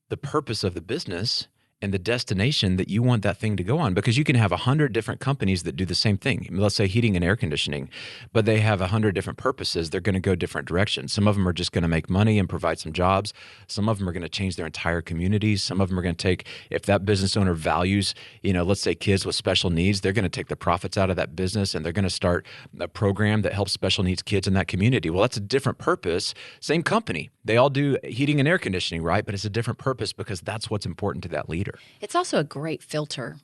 the purpose of the business and the destination that you want that thing to go on. Because you can have 100 different companies that do the same thing. Let's say heating and air conditioning, but they have 100 different purposes. They're going to go different directions. Some of them are just going to make money and provide some jobs. Some of them are going to change their entire communities. Some of them are going to take, if that business owner values, let's say kids with special needs, they're going to take the profits out of that business and they're going to start a program that helps special needs kids in that community. Well, that's a different purpose. Same company. They all do heating and air conditioning, right? But it's a different purpose because that's what's important to that leader. It's also a great filter,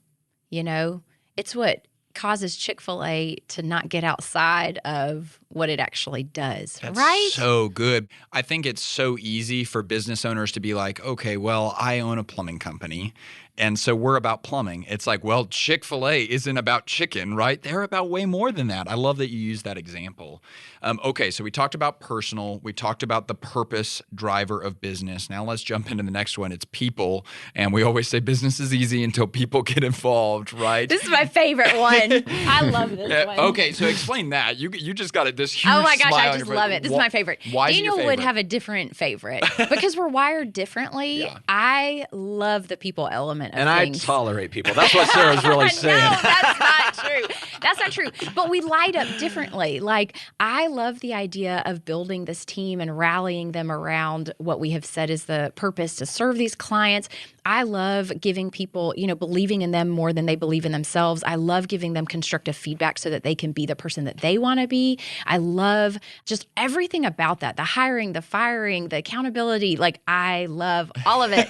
It's what causes Chick-fil-A to not get outside of what it actually does, That's right? So good. I think it's so easy for business owners to be like, okay, well, I own a plumbing company And so we're about plumbing. It's like, well, Chick-fil-A isn't about chicken, right? They're about way more than that. I love that you use that example. Okay, so we talked about personal. We talked about the purpose driver of business. Now let's jump into the next one. It's people. And we always say business is easy until people get involved, right? This is my favorite one. I love this one. Okay, so explain that. You just got this huge Oh my gosh, smile I on just your love face. it. This is my favorite. Why is it your Daniel would favorite? have a different favorite because we're wired differently. Yeah. I love the people element of And I things. tolerate people. That's what Sarah's really saying. No, that's not true. That's not true. But we light up differently. Like, I love the idea of building this team and rallying them around what we have said is the purpose to serve these clients. I love giving people, believing in them more than they believe in themselves. I love giving them constructive feedback so that they can be the person that they want to be. I love just everything about that. The hiring, the firing, the accountability. Like, I love all of it.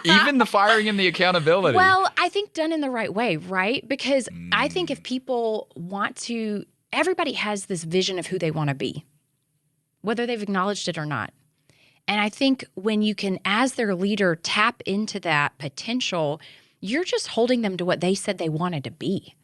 Even the firing and the accountability. Well, I think done in the right way, right? Because I think if people want to, everybody has this vision of who they want to be, whether they've acknowledged it or not. And I think when you can, as their leader, tap into that potential, you're just holding them to what they said they wanted to be.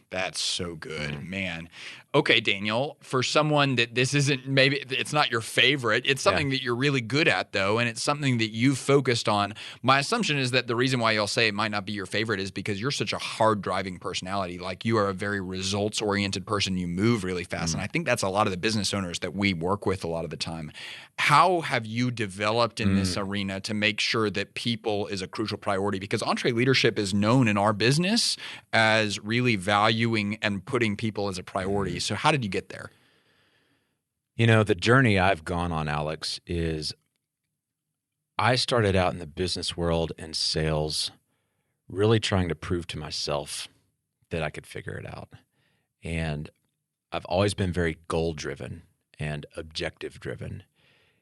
That's so good, man. Okay, Daniel, for someone that this isn't, maybe it's not your favorite, it's something that you're really good at, though, and it's something that you've focused on. My assumption is that the reason why you'll say it might not be your favorite is because you're such a hard-driving personality. Like, you are a very results-oriented person. You move really fast, and I think that's a lot of the business owners that we work with a lot of the time. How have you developed in this arena to make sure that people is a crucial priority? Because EntreLeadership is known in our business as really valuing and putting people as a priority. So how did you get there? The journey I've gone on, Alex, is I started out in the business world and sales, really trying to prove to myself that I could figure it out. And I've always been very goal-driven and objective-driven.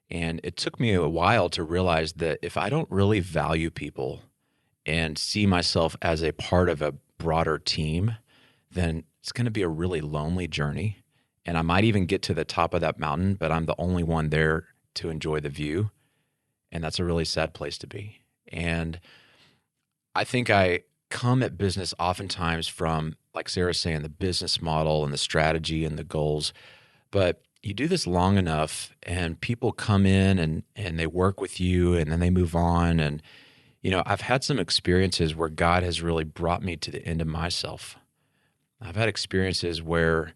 And it took me a while to realize that if I don't really value people and see myself as a part of a broader team, then it's going to be a really lonely journey. And I might even get to the top of that mountain, but I'm the only one there to enjoy the view. And that's a really sad place to be. And I think I come at business oftentimes from, like Sarah's saying, the business model and the strategy and the goals. But you do this long enough and people come in and they work with you and then they move on. And, I've had some experiences where God has really brought me to the end of myself. I've had experiences where,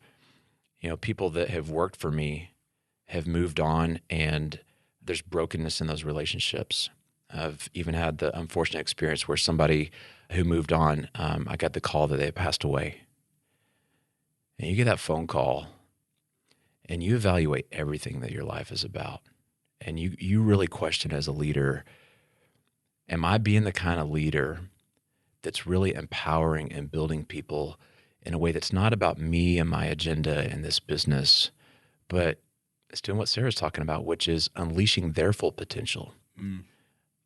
people that have worked for me have moved on and there's brokenness in those relationships. I've even had the unfortunate experience where somebody who moved on, I got the call that they had passed away. And you get that phone call and you evaluate everything that your life is about. And you really question as a leader, am I being the kind of leader that's really empowering and building people in a way that's not about me and my agenda in this business, but it's doing what Sarah's talking about, which is unleashing their full potential,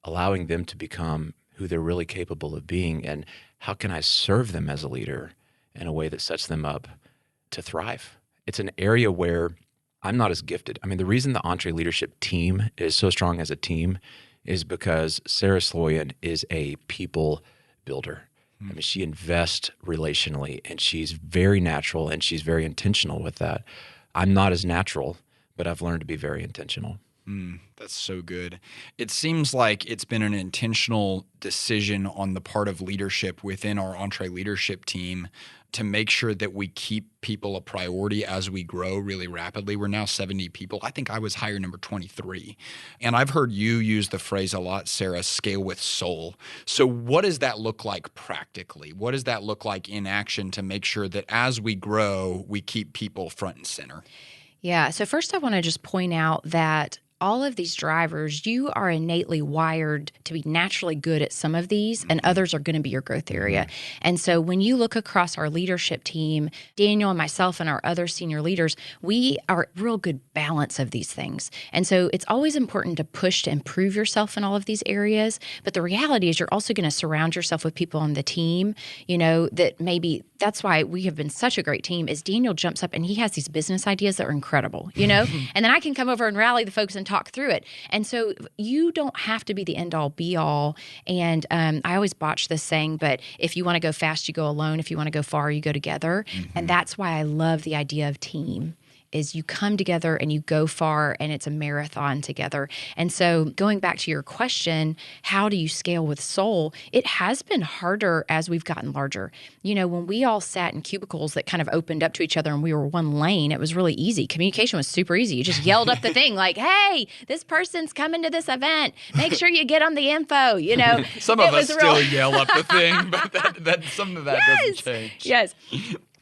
allowing them to become who they're really capable of being, and how can I serve them as a leader in a way that sets them up to thrive? It's an area where I'm not as gifted. I mean, the reason the EntreLeadership team is so strong as a team is because Sarah Sloyan is a people builder. I mean, she invests relationally and she's very natural and she's very intentional with that. I'm not as natural, but I've learned to be very intentional. That's so good. It seems like it's been an intentional decision on the part of leadership within our EntreLeadership team to make sure that we keep people a priority as we grow really rapidly. We're now 70 people. I think I was hire number 23. And I've heard you use the phrase a lot, Sarah, scale with soul. So what does that look like practically? What does that look like in action to make sure that as we grow, we keep people front and center? Yeah. So first I want to just point out that all of these drivers, you are innately wired to be naturally good at some of these, and others are going to be your growth area. And so when you look across our leadership team, Daniel and myself and our other senior leaders, we are a real good balance of these things. And so it's always important to push to improve yourself in all of these areas. But the reality is you're also going to surround yourself with people on the team, that maybe that's why we have been such a great team is Daniel jumps up and he has these business ideas that are incredible, and then I can come over and rally the folks and talk through it. And so you don't have to be the end all be all. And I always botch this saying, but if you want to go fast, you go alone. If you want to go far, you go together. And that's why I love the idea of team. Is you come together and you go far, and it's a marathon together. And so going back to your question, how do you scale with soul? It has been harder as we've gotten larger. You know, when we all sat in cubicles that kind of opened up to each other and we were one lane, it was really easy. Communication was super easy. You just yelled up the thing like, hey, this person's coming to this event. Make sure you get on the info, you know. Some of us still yell up the thing, but that some of that doesn't change. Yes.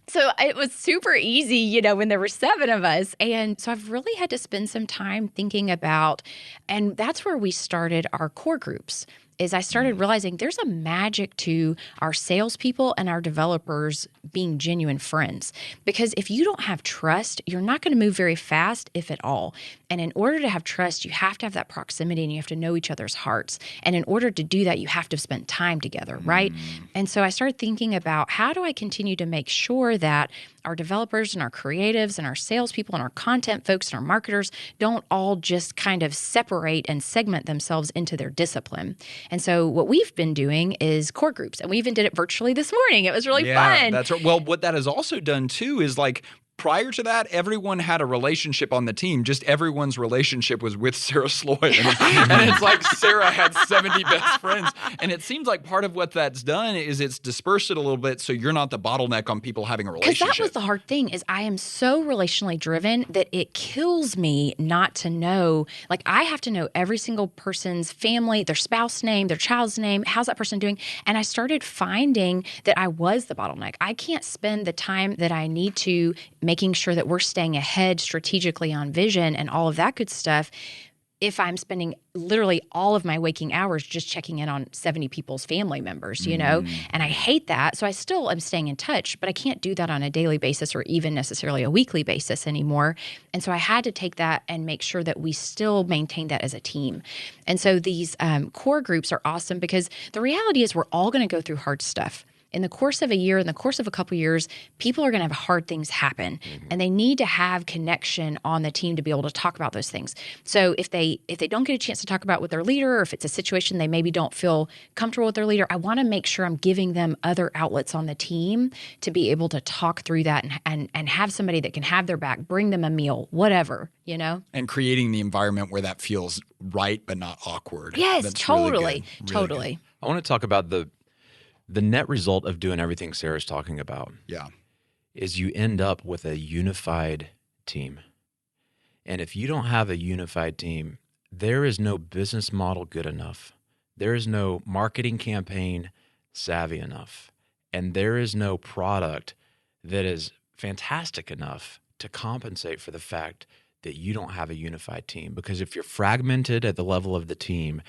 So it was super easy, you know, when there were 7 of us. And so I've really had to spend some time thinking about, and that's where we started our core groups. Is I started realizing there's a magic to our salespeople and our developers being genuine friends. Because if you don't have trust, you're not going to move very fast, if at all. And in order to have trust, you have to have that proximity and you have to know each other's hearts. And in order to do that, you have to spend time together, right? And so I started thinking about how do I continue to make sure that our developers and our creatives and our salespeople and our content folks and our marketers don't all just kind of separate and segment themselves into their discipline. And so what we've been doing is core groups, and we even did it virtually this morning. It was really fun. That's right. Well, what that has also done too is like, prior to that, everyone had a relationship on the team. Just everyone's relationship was with Sarah Sloyan. And it's like Sarah had 70 best friends. And it seems like part of what that's done is it's dispersed it a little bit so you're not the bottleneck on people having a relationship. Because that was the hard thing is I am so relationally driven that it kills me not to know. Like I have to know every single person's family, their spouse name, their child's name, how's that person doing? And I started finding that I was the bottleneck. I can't spend the time that I need to making sure that we're staying ahead strategically on vision and all of that good stuff if I'm spending literally all of my waking hours just checking in on 70 people's family members, you know? And I hate that. So I still am staying in touch, but I can't do that on a daily basis or even necessarily a weekly basis anymore. And so I had to take that and make sure that we still maintain that as a team. And so these core groups are awesome because the reality is we're all going to go through hard stuff. In the course of a year, in the course of a couple of years, people are going to have hard things happen, and they need to have connection on the team to be able to talk about those things. So if they don't get a chance to talk about with their leader, or if it's a situation they maybe don't feel comfortable with their leader, I want to make sure I'm giving them other outlets on the team to be able to talk through that and have somebody that can have their back, bring them a meal, whatever, you know? And creating the environment where that feels right but not awkward. Yes, That's totally, really good. I want to talk about the net result of doing everything Sarah's talking about. Yeah. Is you end up with a unified team. And if you don't have a unified team, there is no business model good enough. There is no marketing campaign savvy enough. And there is no product that is fantastic enough to compensate for the fact that you don't have a unified team. Because if you're fragmented at the level of the team,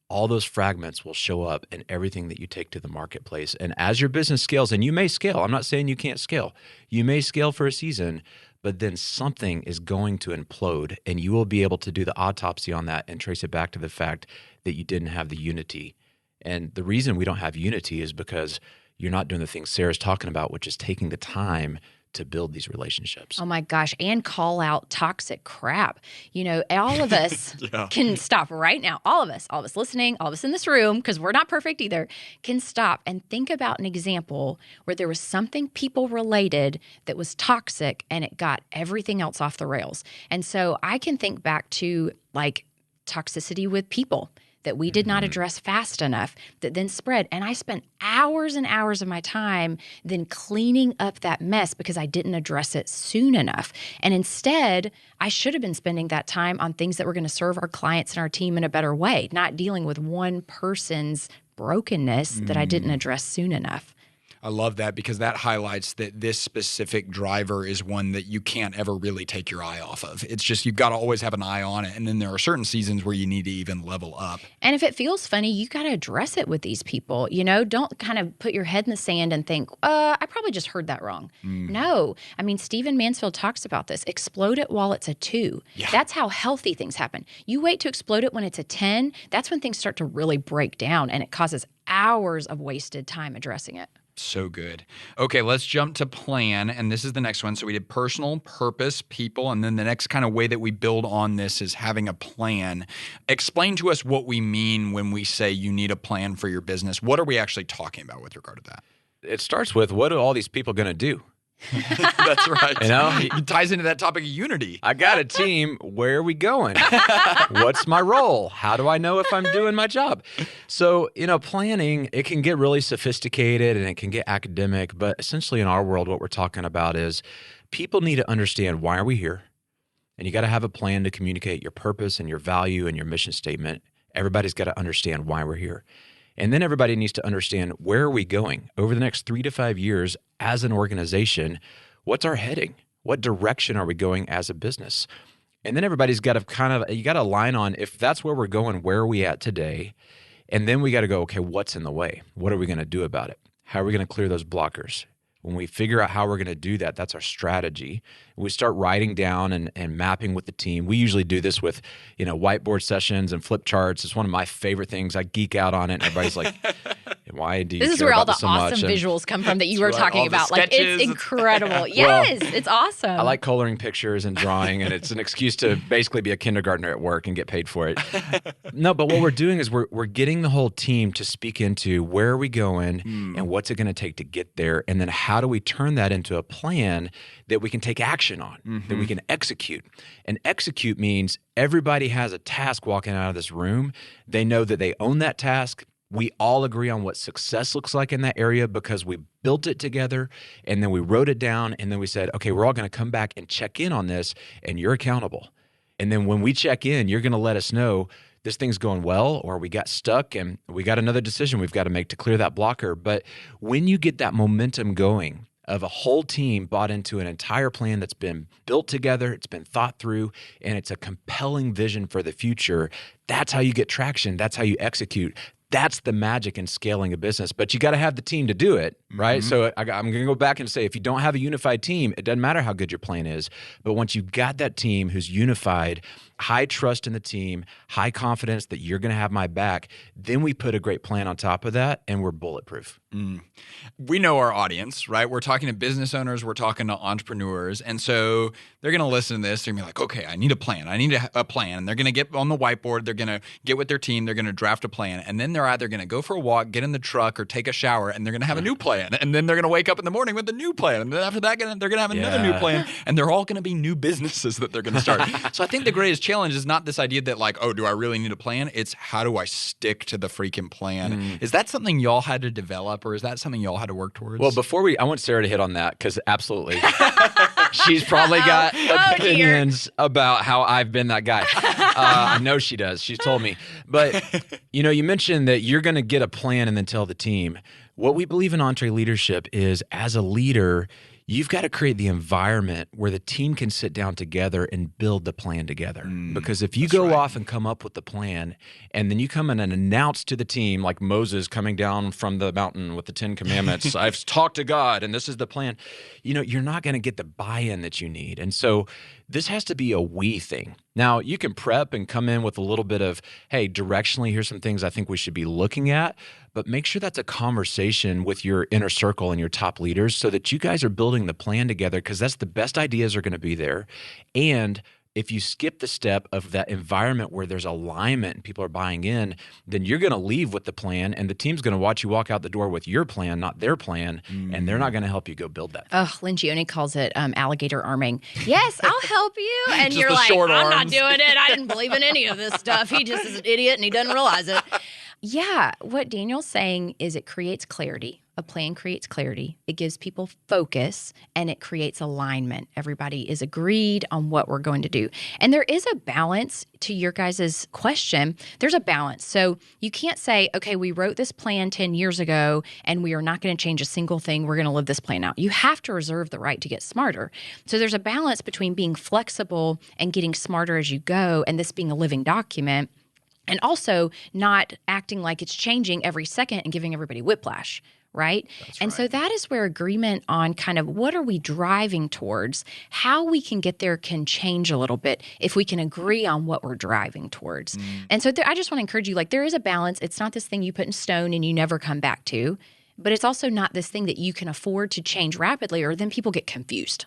all those fragments will show up in everything that you take to the marketplace. And as your business scales, and you may scale, I'm not saying you can't scale. You may scale for a season, but then something is going to implode, and you will be able to do the autopsy on that and trace it back to the fact that you didn't have the unity. And the reason we don't have unity is because you're not doing the things Sarah's talking about, which is taking the time to build these relationships. Oh my gosh, and call out toxic crap. You know, all of us can stop right now. All of us listening, all of us in this room, because we're not perfect either, can stop and think about an example where there was something people related that was toxic and it got everything else off the rails. And so I can think back to like toxicity with people that we did not address fast enough that then spread. And I spent hours and hours of my time then cleaning up that mess because I didn't address it soon enough. And instead, I should have been spending that time on things that were going to serve our clients and our team in a better way, not dealing with one person's brokenness that I didn't address soon enough. I love that because that highlights that this specific driver is one that you can't ever really take your eye off of. It's just you've got to always have an eye on it. And then there are certain seasons where you need to even level up. And if it feels funny, you got to address it with these people. You know, don't kind of put your head in the sand and think, I probably just heard that wrong. No. I mean, Stephen Mansfield talks about this. Explode it while it's a 2. Yeah. That's how healthy things happen. You wait to explode it when it's a 10. That's when things start to really break down and it causes hours of wasted time addressing it. So good. Okay, let's jump to plan. And this is the next one. So we did personal, purpose, people. And then the next kind of way that we build on this is having a plan. Explain to us what we mean when we say you need a plan for your business. What are we actually talking about with regard to that? It starts with, what are all these people going to do? That's right. It ties into that topic of unity. I got a team. Where are we going? What's my role? How do I know if I'm doing my job? So, planning, it can get really sophisticated and it can get academic, but essentially in our world, what we're talking about is people need to understand, why are we here? And you got to have a plan to communicate your purpose and your value and your mission statement. Everybody's got to understand why we're here. And then everybody needs to understand, where are we going over the next 3 to 5 years as an organization? What's our heading? What direction are we going as a business? And then everybody's got to you got to align on, if that's where we're going, where are we at today? And then we got to go, okay, what's in the way? What are we going to do about it? How are we going to clear those blockers? When we figure out how we're going to do that, that's our strategy. We start writing down and mapping with the team. We usually do this with, whiteboard sessions and flip charts. It's one of my favorite things. I geek out on it. And everybody's like, why do you This is care where all about the this so awesome much? visuals come from that you were talking all the about. Like, sketches. it's incredible. Yes, it's awesome. I like coloring pictures and drawing, and it's an excuse to basically be a kindergartner at work and get paid for it. No, but what we're doing is we're getting the whole team to speak into, where are we going and what's it going to take to get there, and then how do we turn that into a plan that we can take action on, that we can execute. And execute means everybody has a task walking out of this room. They know that they own that task. We all agree on what success looks like in that area because we built it together, and then we wrote it down, and then we said, okay, we're all going to come back and check in on this, and you're accountable. And then when we check in, you're going to let us know this thing's going well, or we got stuck and we got another decision we've got to make to clear that blocker. But when you get that momentum going of a whole team bought into an entire plan that's been built together, it's been thought through, and it's a compelling vision for the future, that's how you get traction. That's how you execute. That's the magic in scaling a business. But you got to have the team to do it, right? So I'm going to go back and say, if you don't have a unified team, it doesn't matter how good your plan is. But once you've got that team who's unified, high trust in the team, high confidence that you're going to have my back, then we put a great plan on top of that, and we're bulletproof. We know our audience, right? We're talking to business owners. We're talking to entrepreneurs. And so they're going to listen to this. They're going to be like, okay, I need a plan. I need a plan. And they're going to get on the whiteboard. They're going to get with their team. They're going to draft a plan. And then they're either going to go for a walk, get in the truck, or take a shower, and they're going to have a new plan. And then they're going to wake up in the morning with a new plan. And then after that, they're going to have another new plan. And they're all going to be new businesses that they're going to start. So I think the greatest challenge is not this idea that like, oh, do I really need a plan? It's how do I stick to the freaking plan? Is that something y'all had to develop, or is that something y'all had to work towards? Well, I want Sarah to hit on that, because absolutely. She's probably got opinions about how I've been that guy. I know she does. She's told me. But, you mentioned that you're going to get a plan and then tell the team. What we believe in EntreLeadership is, as a leader, you've got to create the environment where the team can sit down together and build the plan together. Because if you go off and come up with the plan, and then you come in and announce to the team, like Moses coming down from the mountain with the 10 Commandments, I've talked to God and this is the plan, you're not going to get the buy-in that you need. And so this has to be a we thing. Now, you can prep and come in with a little bit of, hey, directionally, here's some things I think we should be looking at, but make sure that's a conversation with your inner circle and your top leaders so that you guys are building the plan together, because that's the best ideas are going to be there. And if you skip the step of that environment where there's alignment and people are buying in, then you're going to leave with the plan, and the team's going to watch you walk out the door with your plan, not their plan, and they're not going to help you go build that. Oh, Lencioni calls it alligator arming. Yes, I'll help you. And Just you're the like, short I'm not arms. doing it. I didn't believe in any of this stuff. He just is an idiot and he doesn't realize it. Yeah, what Daniel's saying is it creates clarity. A plan creates clarity. It gives people focus, and it creates alignment. Everybody is agreed on what we're going to do. And there is a balance to your guys' question. There's a balance. So you can't say, okay, we wrote this plan 10 years ago, and we are not going to change a single thing. We're going to live this plan out. You have to reserve the right to get smarter. So there's a balance between being flexible and getting smarter as you go, and this being a living document, and also not acting like it's changing every second and giving everybody whiplash. Right? So that is where agreement on kind of what are we driving towards, how we can get there can change a little bit if we can agree on what we're driving towards. And so I just want to encourage you, like, there is a balance. It's not this thing you put in stone and you never come back to. but it's also not this thing that you can afford to change rapidly, or then people get confused.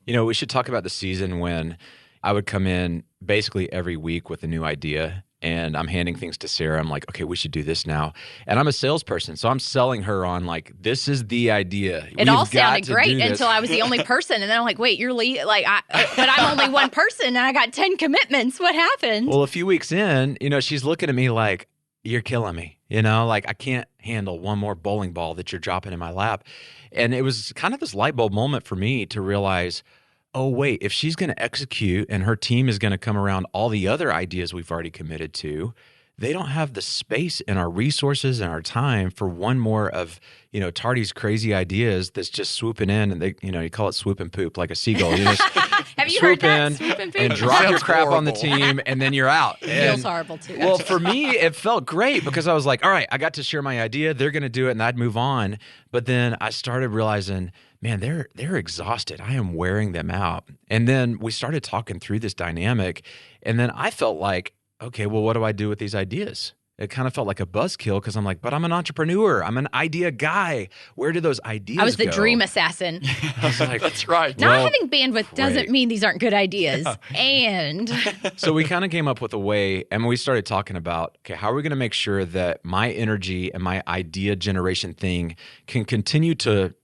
We should talk about the season when I would come in basically every week with a new idea, and I'm handing things to Sarah. I'm like, okay, we should do this now. And I'm a salesperson, so I'm selling her on like, this is the idea. It all sounded great until I was the only person. And then I'm like, wait, you're but I'm only one person and I got 10 commitments. What happened? Well, a few weeks in, she's looking at me like, you're killing me. Like I can't handle one more bowling ball that you're dropping in my lap. And it was kind of this light bulb moment for me to realize, oh, wait, if she's going to execute and her team is going to come around all the other ideas we've already committed to, they don't have the space in our resources and our time for one more of, Tardy's crazy ideas that's just swooping in, and they, you call it swoop and poop like a seagull. You just have you heard that? Swoop in and drop your crap on the team, and then you're out. It feels horrible too. Well, for me, it felt great because I was like, all right, I got to share my idea. They're going to do it, and I'd move on. But then I started realizing, man, they're exhausted. I am wearing them out. And then we started talking through this dynamic, and then I felt like, okay, well, what do I do with these ideas? It kind of felt like a buzzkill because I'm like, but I'm an entrepreneur. I'm an idea guy. Where do those ideas go? I was the dream assassin. I was like, that's right. Not having bandwidth doesn't mean these aren't good ideas. Yeah. And so we kind of came up with a way, and we started talking about, okay, how are we going to make sure that my energy and my idea generation thing can continue to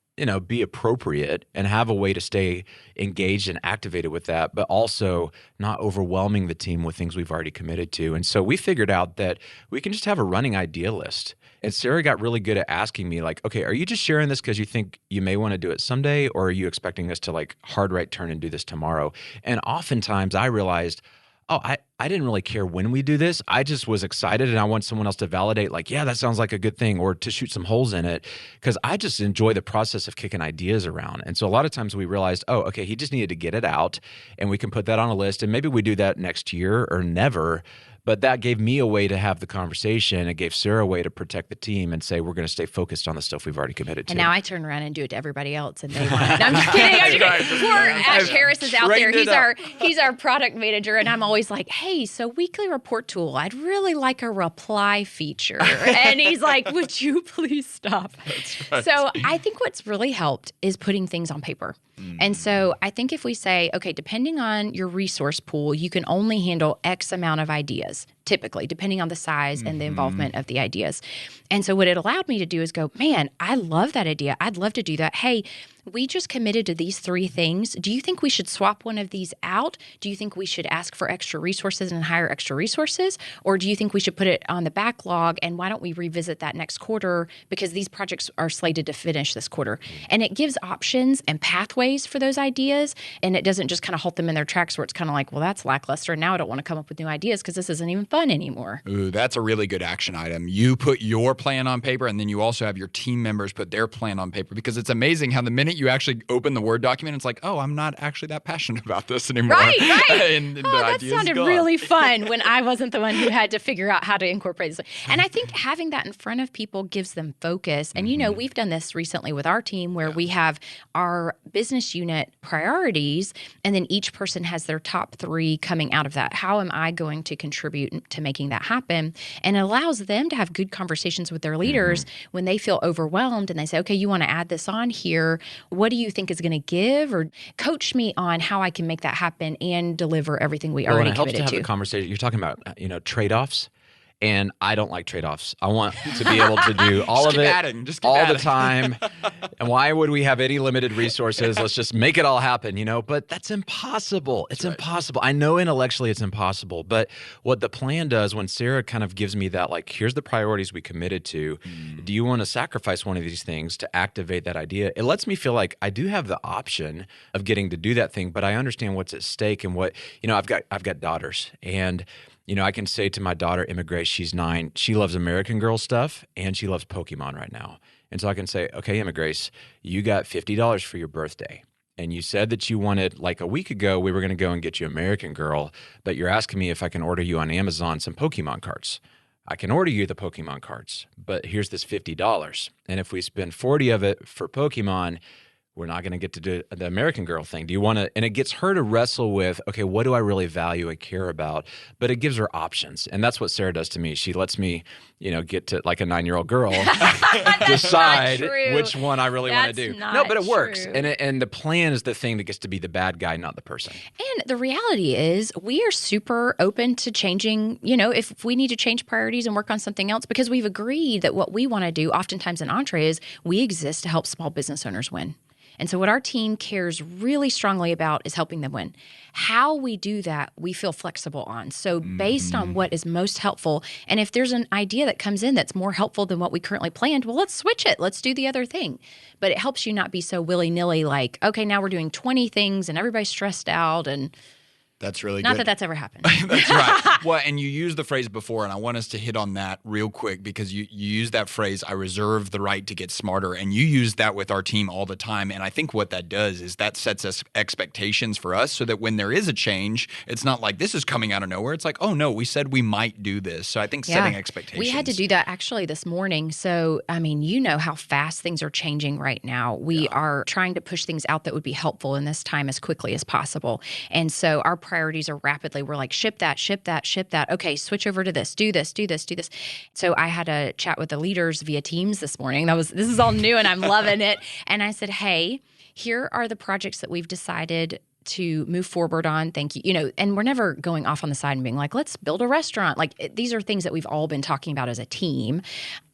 be appropriate and have a way to stay engaged and activated with that, but also not overwhelming the team with things we've already committed to. And so we figured out that we can just have a running idea list. And Sarah got really good at asking me like, okay, are you just sharing this because you think you may want to do it someday, or are you expecting us to like hard right turn and do this tomorrow? And oftentimes I realized, oh, I didn't really care when we do this. I just was excited, and I want someone else to validate like, yeah, that sounds like a good thing, or to shoot some holes in it, because I just enjoy the process of kicking ideas around. And so a lot of times we realized, oh, okay, he just needed to get it out, and we can put that on a list, and maybe we do that next year or never. But that gave me a way to have the conversation. It gave Sarah a way to protect the team and say, we're going to stay focused on the stuff we've already committed to. And now I turn around and do it to everybody else, and they want it. No, I'm just kidding. Poor Ash Harris is out there. He's our product manager, and I'm always like, hey, so weekly report tool, I'd really like a reply feature. And he's like, would you please stop? That's right. So I think what's really helped is putting things on paper. And so I think if we say, okay, depending on your resource pool, you can only handle X amount of ideas, typically, depending on the size and the involvement of the ideas. And so what it allowed me to do is go, man, I love that idea. I'd love to do that. Hey, we just committed to these 3 things. Do you think we should swap one of these out? Do you think we should ask for extra resources and hire extra resources? Or do you think we should put it on the backlog, and why don't we revisit that next quarter, because these projects are slated to finish this quarter? And it gives options and pathways for those ideas, and it doesn't just kind of halt them in their tracks where it's kind of like, well, that's lackluster. Now I don't want to come up with new ideas because this isn't even fun anymore. Ooh, that's a really good action item. You put your plan on paper, and then you also have your team members put their plan on paper, because it's amazing how the minute you actually open the Word document, it's like, oh, I'm not actually that passionate about this anymore. Right. and that sounded really fun when I wasn't the one who had to figure out how to incorporate this. And I think having that in front of people gives them focus. And, we've done this recently with our team where we have our business unit priorities, and then each person has their top 3 coming out of that. How am I going to contribute to making that happen? And it allows them to have good conversations with their leaders when they feel overwhelmed and they say, okay, you want to add this on here. What do you think is going to give? Or coach me on how I can make that happen and deliver everything we already committed to. It helps to have the conversation. You're talking about, trade-offs. And I don't like trade-offs. I want to be able to do all of it all the time. And why would we have any limited resources? Let's just make it all happen, But that's impossible. It's impossible. I know intellectually it's impossible. But what the plan does, when Sarah kind of gives me that, like, here's the priorities we committed to. Do you want to sacrifice one of these things to activate that idea? It lets me feel like I do have the option of getting to do that thing, but I understand what's at stake and what, I've got daughters, and I can say to my daughter, Emma Grace, she's 9, she loves American Girl stuff, and she loves Pokemon right now. And so I can say, okay, Emma Grace, you got $50 for your birthday. And you said that you wanted, like a week ago, we were going to go and get you American Girl, but you're asking me if I can order you on Amazon some Pokemon cards. I can order you the Pokemon cards, but here's this $50. And if we spend 40 of it for Pokemon, We're not going to get to do the American Girl thing. Do you want to? And it gets her to wrestle with, okay, what do I really value and care about? But it gives her options. And that's what Sarah does to me. She lets me, get to, like a 9-year-old girl, decide which one I really want to do. No, but it works. And the plan is the thing that gets to be the bad guy, not the person. And the reality is we are super open to changing, if we need to change priorities and work on something else, because we've agreed that what we want to do oftentimes in Entree is we exist to help small business owners win. And so what our team cares really strongly about is helping them win. How we do that, we feel flexible on. So based on what is most helpful, and if there's an idea that comes in that's more helpful than what we currently planned, well, let's switch it. Let's do the other thing. But it helps you not be so willy-nilly like, okay, now we're doing 20 things and everybody's stressed out and that's really not good. that that's ever happened. That's right. Well, and you used the phrase before, and I want us to hit on that real quick because you used that phrase, I reserve the right to get smarter. And you use that with our team all the time. And I think what that does is that sets us expectations for us so that when there is a change, it's not like this is coming out of nowhere. It's like, oh, no, we said we might do this. So I think setting expectations. We had to do that actually this morning. So, I mean, you know how fast things are changing right now. We are trying to push things out that would be helpful in this time as quickly as possible. And so our priorities are rapidly. We're like, ship that. Okay, switch over to this. Do this. So I had a chat with the leaders via Teams this morning. This is all new and I'm loving it. And I said, hey, here are the projects that we've decided to move forward on. Thank you. And we're never going off on the side and being like, let's build a restaurant. Like these are things that we've all been talking about as a team.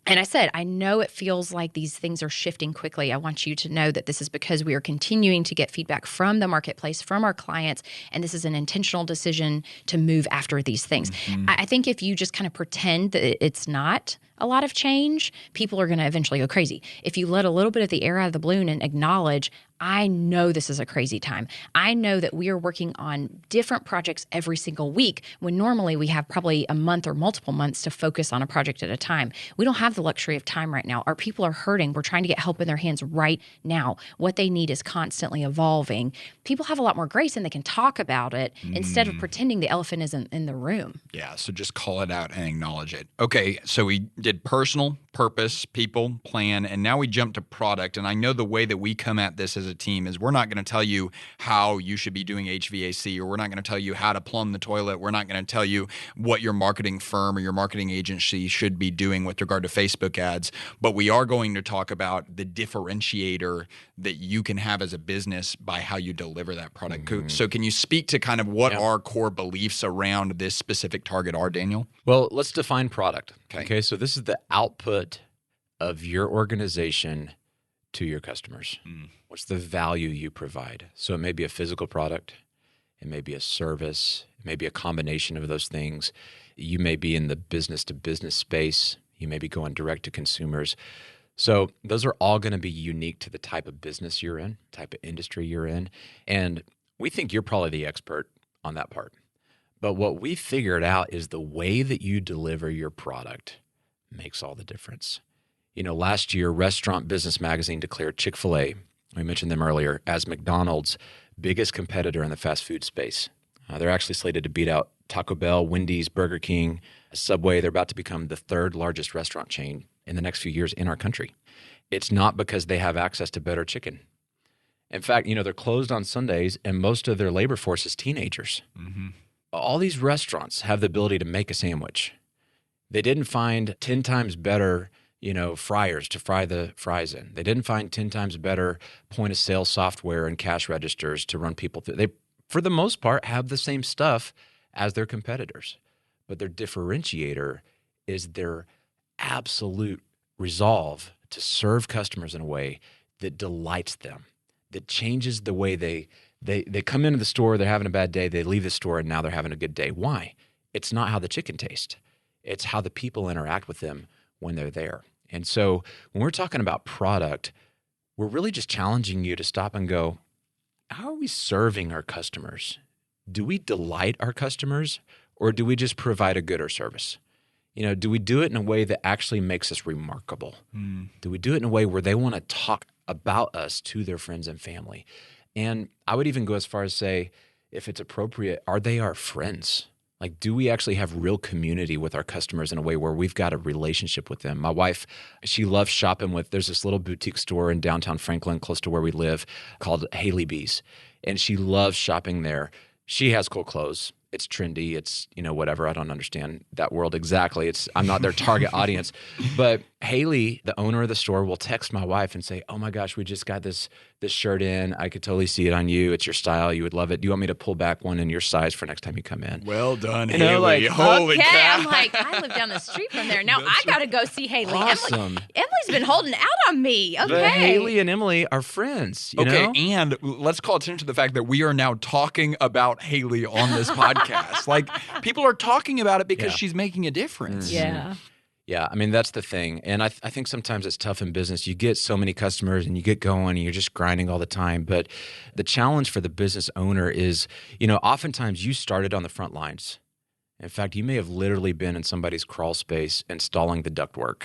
And I said, I know it feels like these things are shifting quickly. I want you to know that this is because we are continuing to get feedback from the marketplace, from our clients, and this is an intentional decision to move after these things. I think if you just kind of pretend that it's not a lot of change, people are going to eventually go crazy. If you let a little bit of the air out of the balloon and acknowledge, I know this is a crazy time. I know that we are working on different projects every single week when normally we have probably a month or multiple months to focus on a project at a time. We don't have the luxury of time right now. Our people are hurting. We're trying to get help in their hands right now. What they need is constantly evolving. People have a lot more grace and they can talk about it instead of pretending the elephant isn't in the room. Yeah, so just call it out and acknowledge it. Okay, so we did personal, purpose, people, plan, and now we jump to product. And I know the way that we come at this as a team is we're not going to tell you how you should be doing HVAC, or we're not going to tell you how to plumb the toilet. We're not going to tell you what your marketing firm or your marketing agency should be doing with regard to Facebook ads. But we are going to talk about the differentiator that you can have as a business by how you deliver that product. So can you speak to kind of what our core beliefs around this specific target are, Daniel? Well, let's define product. Okay, so this is the output of your organization to your customers. What's the value you provide? So it may be a physical product, it may be a service, it may be a combination of those things. You may be in the business-to-business space. You may be going direct to consumers. So those are all going to be unique to the type of business you're in, type of industry you're in. And we think you're probably the expert on that part. But what we figured out is the way that you deliver your product makes all the difference. Last year, Restaurant Business Magazine declared Chick-fil-A, we mentioned them earlier, as McDonald's biggest competitor in the fast food space. They're actually slated to beat out Taco Bell, Wendy's, Burger King, Subway. They're about to become the third largest restaurant chain in the next few years in our country. It's not because they have access to better chicken. In fact, they're closed on Sundays, and most of their labor force is teenagers. All these restaurants have the ability to make a sandwich. They didn't find 10 times better, fryers to fry the fries in. They didn't find 10 times better point-of-sale software and cash registers to run people through. They, for the most part, have the same stuff as their competitors. But their differentiator is their absolute resolve to serve customers in a way that delights them, that changes the way they come into the store, they're having a bad day, they leave the store, and now they're having a good day. Why? It's not how the chicken tastes. It's how the people interact with them when they're there. And so when we're talking about product, we're really just challenging you to stop and go, how are we serving our customers? Do we delight our customers, or do we just provide a good or service? Do we do it in a way that actually makes us remarkable? Do we do it in a way where they want to talk about us to their friends and family? And I would even go as far as say, if it's appropriate, are they our friends? Like, do we actually have real community with our customers in a way where we've got a relationship with them? My wife, she loves shopping there's this little boutique store in downtown Franklin, close to where we live, called Haley B's. And she loves shopping there. She has cool clothes. It's trendy. It's, whatever. I don't understand that world exactly. I'm not their target audience. But Haley, the owner of the store, will text my wife and say, "Oh my gosh, we just got this shirt in. I could totally see it on you. It's your style. You would love it. Do you want me to pull back one in your size for next time you come in?" Well done, Haley. Like, holy okay, cow. I'm like, I live down the street from there. Now I got to go see Haley. Awesome. Emily's been holding out on me. Okay. But Haley and Emily are friends. You know? And let's call attention to the fact that we are now talking about Haley on this podcast. Like, people are talking about it because she's making a difference. Yeah. Yeah, I mean, that's the thing. And I think sometimes it's tough in business. You get so many customers and you get going and you're just grinding all the time. But the challenge for the business owner is, oftentimes you started on the front lines. In fact, you may have literally been in somebody's crawl space installing the ductwork.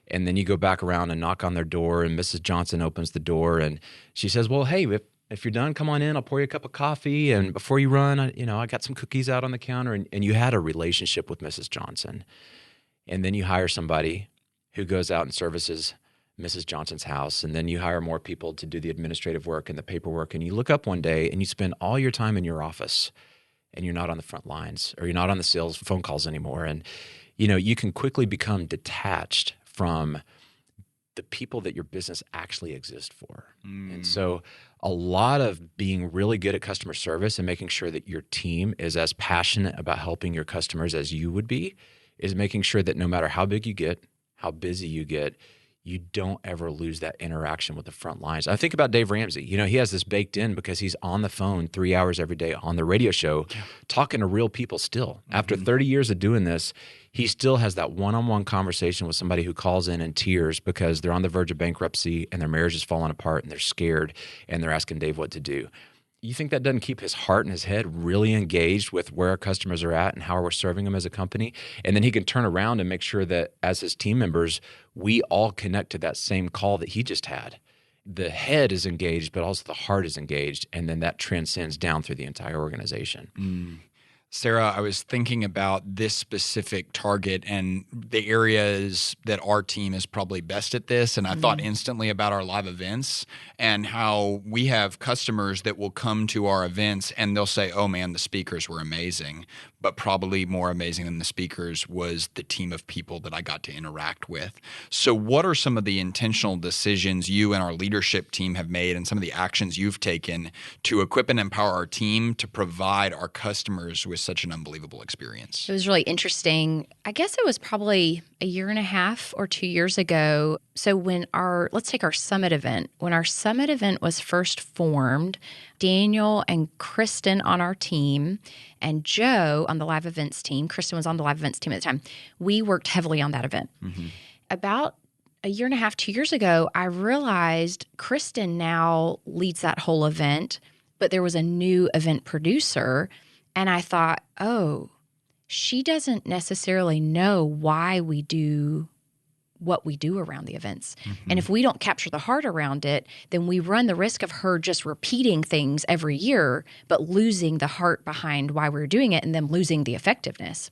And then you go back around and knock on their door, and Mrs. Johnson opens the door and she says, "Well, hey, if you're done, come on in. I'll pour you a cup of coffee. And before you run, I got some cookies out on the counter." And you had a relationship with Mrs. Johnson. And then you hire somebody who goes out and services Mrs. Johnson's house. And then you hire more people to do the administrative work and the paperwork. And you look up one day and you spend all your time in your office and you're not on the front lines, or you're not on the sales phone calls anymore. And, you can quickly become detached from the people that your business actually exists for. And so a lot of being really good at customer service and making sure that your team is as passionate about helping your customers as you would be is making sure that no matter how big you get, how busy you get, you don't ever lose that interaction with the front lines. I think about Dave Ramsey. He has this baked in because he's on the phone 3 hours every day on the radio show talking to real people still. After 30 years of doing this, he still has that one-on-one conversation with somebody who calls in tears because they're on the verge of bankruptcy and their marriage is falling apart and they're scared and they're asking Dave what to do. You think that doesn't keep his heart and his head really engaged with where our customers are at and how we're serving them as a company? And then he can turn around and make sure that as his team members, we all connect to that same call that he just had. The head is engaged, but also the heart is engaged. And then that transcends down through the entire organization. Sarah, I was thinking about this specific target and the areas that our team is probably best at this. And I thought instantly about our live events and how we have customers that will come to our events and they'll say, "Oh man, the speakers were amazing." But probably more amazing than the speakers was the team of people that I got to interact with. So what are some of the intentional decisions you and our leadership team have made and some of the actions you've taken to equip and empower our team to provide our customers with such an unbelievable experience? It was really interesting. I guess it was probably a year and a half or 2 years ago. So let's take our summit event. When our summit event was first formed, Daniel and Kristen on our team and Joe on the live events team, Kristen was on the live events team at the time, we worked heavily on that event. About a year and a half, 2 years ago, I realized Kristen now leads that whole event, but there was a new event producer. And I thought, oh, she doesn't necessarily know why we do what we do around the events. And if we don't capture the heart around it, then we run the risk of her just repeating things every year, but losing the heart behind why we're doing it and then losing the effectiveness.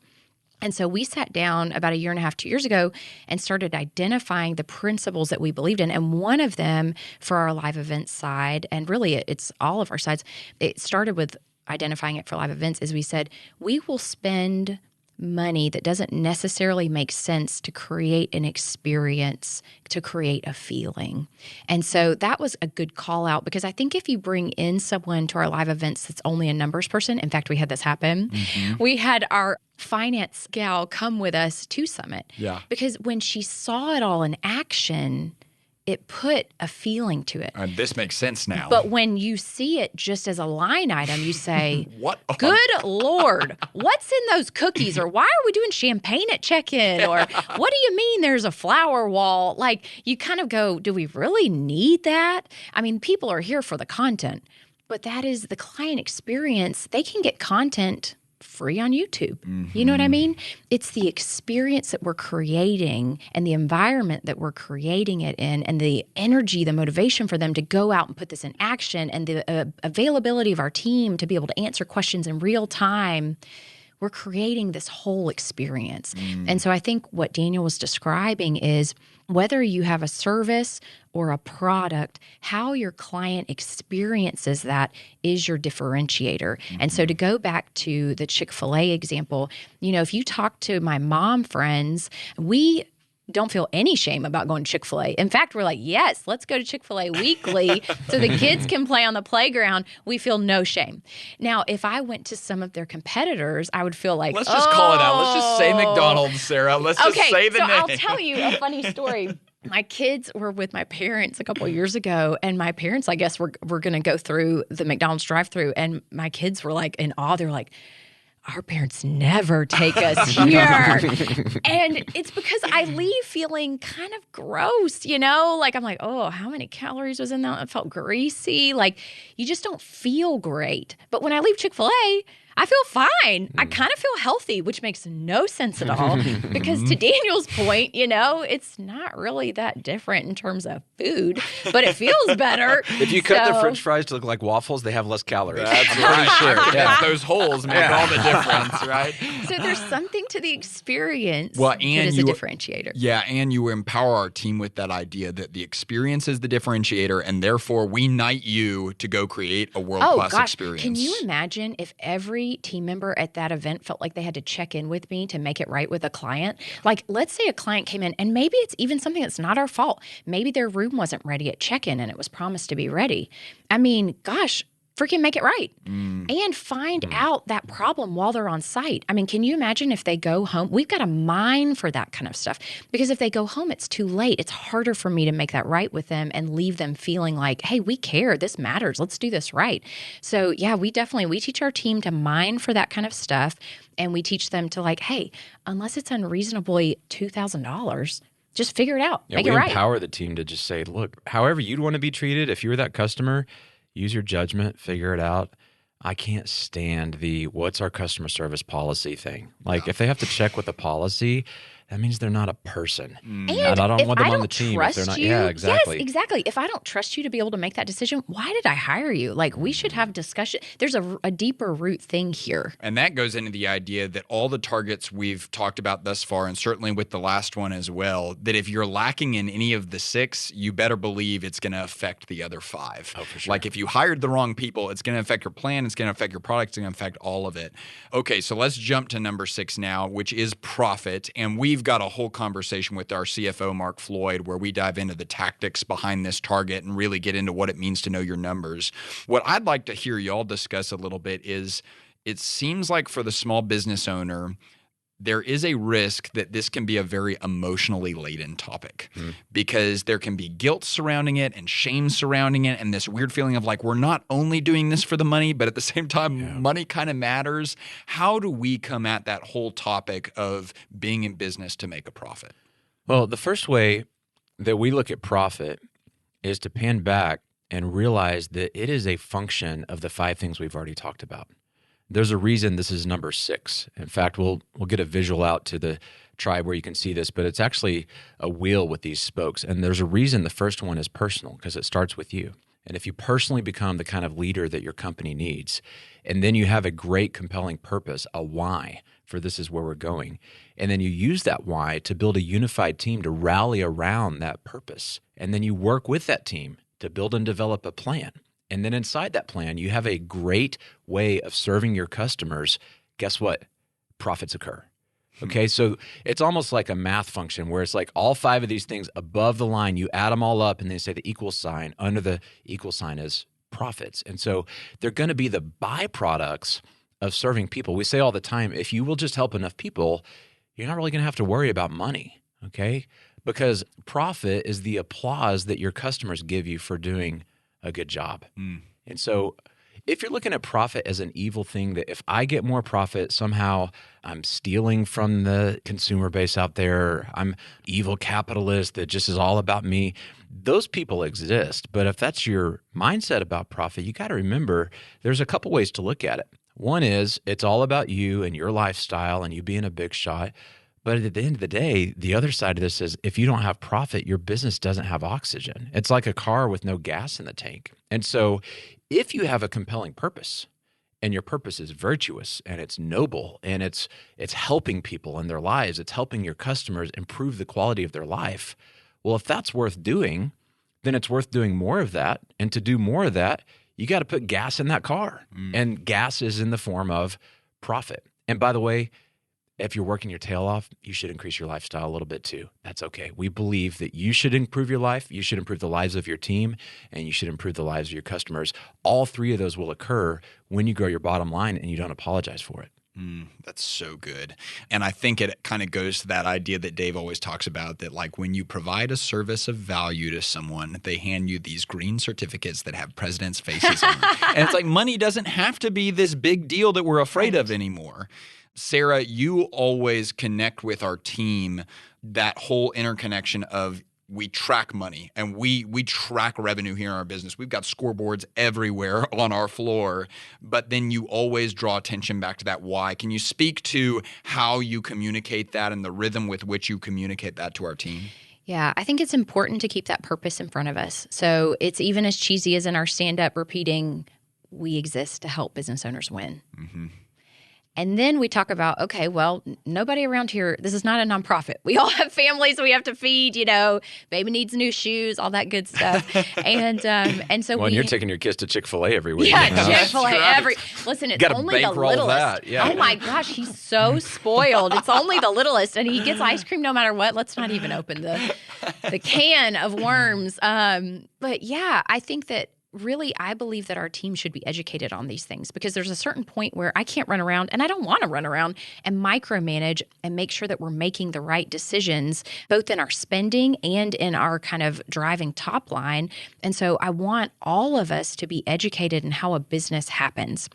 And so we sat down about a year and a half, 2 years ago, and started identifying the principles that we believed in. And one of them for our live events side, and really it's all of our sides, it started with identifying it for live events, is we said, we will spend money that doesn't necessarily make sense to create an experience, to create a feeling. And so that was a good call out, because I think if you bring in someone to our live events that's only a numbers person, in fact, we had this happen. We had our finance gal come with us to Summit. Because when she saw it all in action, it put a feeling to it. This makes sense now. But when you see it just as a line item, you say, "What? Good Lord, what's in those cookies?" Or "Why are we doing champagne at check-in?" Or "What do you mean there's a flower wall?" Like, you kind of go, do we really need that? I mean, people are here for the content, but that is the client experience. They can get content free on YouTube. You know what I mean? It's the experience that we're creating and the environment that we're creating it in, and the energy, the motivation for them to go out and put this in action, and the availability of our team to be able to answer questions in real time. we're creating this whole experience. And so I think what Daniel was describing is whether you have a service or a product, how your client experiences that is your differentiator. And so to go back to the Chick-fil-A example, if you talk to my mom friends, we don't feel any shame about going to Chick-fil-A. In fact, we're like, yes, let's go to Chick-fil-A weekly so the kids can play on the playground. We feel no shame. Now, if I went to some of their competitors, I would feel like, Let's just call it out. Let's just say McDonald's, Sarah. Let's just say the name. I'll tell you a funny story. My kids were with my parents a couple of years ago, and my parents, I guess, were going to go through the McDonald's drive-thru, and my kids were like in awe. They're like, our parents never take us here. And it's because I leave feeling kind of gross, Like I'm like, oh, how many calories was in that? It felt greasy. Like you just don't feel great. But when I leave Chick-fil-A, I feel fine. I kind of feel healthy, which makes no sense at all. Because to Daniel's point, it's not really that different in terms of food, but it feels better. If you cut the French fries to look like waffles, they have less calories. That's pretty sure. Yeah, those holes make all the difference, right? So there's something to the experience and that is a differentiator. Yeah, and you empower our team with that idea that the experience is the differentiator, and therefore we knight you to go create a world-class experience. Can you imagine if every team member at that event felt like they had to check in with me to make it right with a client? Like, let's say a client came in, and maybe it's even something that's not our fault. Maybe their room wasn't ready at check-in, and it was promised to be ready. I mean, gosh, freaking make it right. And find out that problem while they're on site. I mean, can you imagine if they go home? We've got to mine for that kind of stuff, because if they go home, it's too late. It's harder for me to make that right with them and leave them feeling like, hey, we care. This matters. Let's do this right. So yeah, we teach our team to mine for that kind of stuff. And we teach them to like, hey, unless it's unreasonably $2,000, just figure it out. Yeah, make it right. We empower the team to just say, look, however you'd want to be treated, if you were that customer, use your judgment, figure it out. I can't stand the what's our customer service policy thing. Like if they have to check with a policy, that means they're not a person. And I don't want them on the team team if they're not. You, yeah, exactly. Yes, exactly. If I don't trust you to be able to make that decision, why did I hire you? Like we should have discussion. There's a deeper root thing here. And that goes into the idea that all the targets we've talked about thus far, and certainly with the last one as well, that if you're lacking in any of the 6, you better believe it's going to affect the other 5. Oh, for sure. Like if you hired the wrong people, it's going to affect your plan, it's going to affect your product, it's going to affect all of it. Okay, so let's jump to number 6 now, which is profit. And we've got a whole conversation with our CFO, Mark Floyd, where we dive into the tactics behind this target and really get into what it means to know your numbers. What I'd like to hear y'all discuss a little bit is it seems like for the small business owner, there is a risk that this can be a very emotionally laden topic because there can be guilt surrounding it and shame surrounding it and this weird feeling of like we're not only doing this for the money, but at the same time, money kind of matters. How do we come at that whole topic of being in business to make a profit? Well, the first way that we look at profit is to pan back and realize that it is a function of the 5 things we've already talked about. There's a reason this is number 6. In fact, we'll get a visual out to the tribe where you can see this, but it's actually a wheel with these spokes. And there's a reason the first one is personal, because it starts with you. And if you personally become the kind of leader that your company needs, and then you have a great, compelling purpose, a why for this is where we're going, and then you use that why to build a unified team to rally around that purpose, and then you work with that team to build and develop a plan. And then inside that plan, you have a great way of serving your customers. Guess what? Profits occur. Okay, so it's almost like a math function where it's like all 5 of these things above the line, you add them all up and then say the equal sign. Under the equal sign is profits. And so they're going to be the byproducts of serving people. We say all the time, if you will just help enough people, you're not really going to have to worry about money, okay? Because profit is the applause that your customers give you for doing a good job. And so if you're looking at profit as an evil thing, that if I get more profit, somehow I'm stealing from the consumer base out there, I'm evil capitalist that just is all about me, those people exist. But if that's your mindset about profit, you got to remember there's a couple ways to look at it. One is it's all about you and your lifestyle and you being a big shot. But at the end of the day, the other side of this is if you don't have profit, your business doesn't have oxygen. It's like a car with no gas in the tank. And so if you have a compelling purpose and your purpose is virtuous and it's noble and it's helping people in their lives, it's helping your customers improve the quality of their life. Well, if that's worth doing, then it's worth doing more of that. And to do more of that, you got to put gas in that car. And gas is in the form of profit. And by the way, if you're working your tail off, you should increase your lifestyle a little bit too. That's okay. We believe that you should improve your life, you should improve the lives of your team, and you should improve the lives of your customers. All three of those will occur when you grow your bottom line and you don't apologize for it. That's so good. And I think it kind of goes to that idea that Dave always talks about, that like when you provide a service of value to someone, they hand you these green certificates that have presidents' faces on them. And it's like money doesn't have to be this big deal that we're afraid of anymore. Sarah, you always connect with our team that whole interconnection of we track money and we track revenue here in our business. We've got scoreboards everywhere on our floor, but then you always draw attention back to that why. Can you speak to how you communicate that and the rhythm with which you communicate that to our team? Yeah, I think it's important to keep that purpose in front of us. So it's even as cheesy as in our stand-up repeating, we exist to help business owners win. Mm-hmm. And then we talk about, okay, well, nobody around here, this is not a nonprofit. We all have families we have to feed, baby needs new shoes, all that good stuff. And so you're taking your kids to Chick-fil-A every week. Yeah, Chick-fil-A Listen, it's only the littlest. That. Yeah. Oh my gosh, he's so spoiled. It's only the littlest, and he gets ice cream no matter what. Let's not even open the can of worms. But yeah, I think that really, I believe that our team should be educated on these things, because there's a certain point where I can't run around, and I don't want to run around and micromanage and make sure that we're making the right decisions, both in our spending and in our kind of driving top line. And so I want all of us to be educated in how a business happens.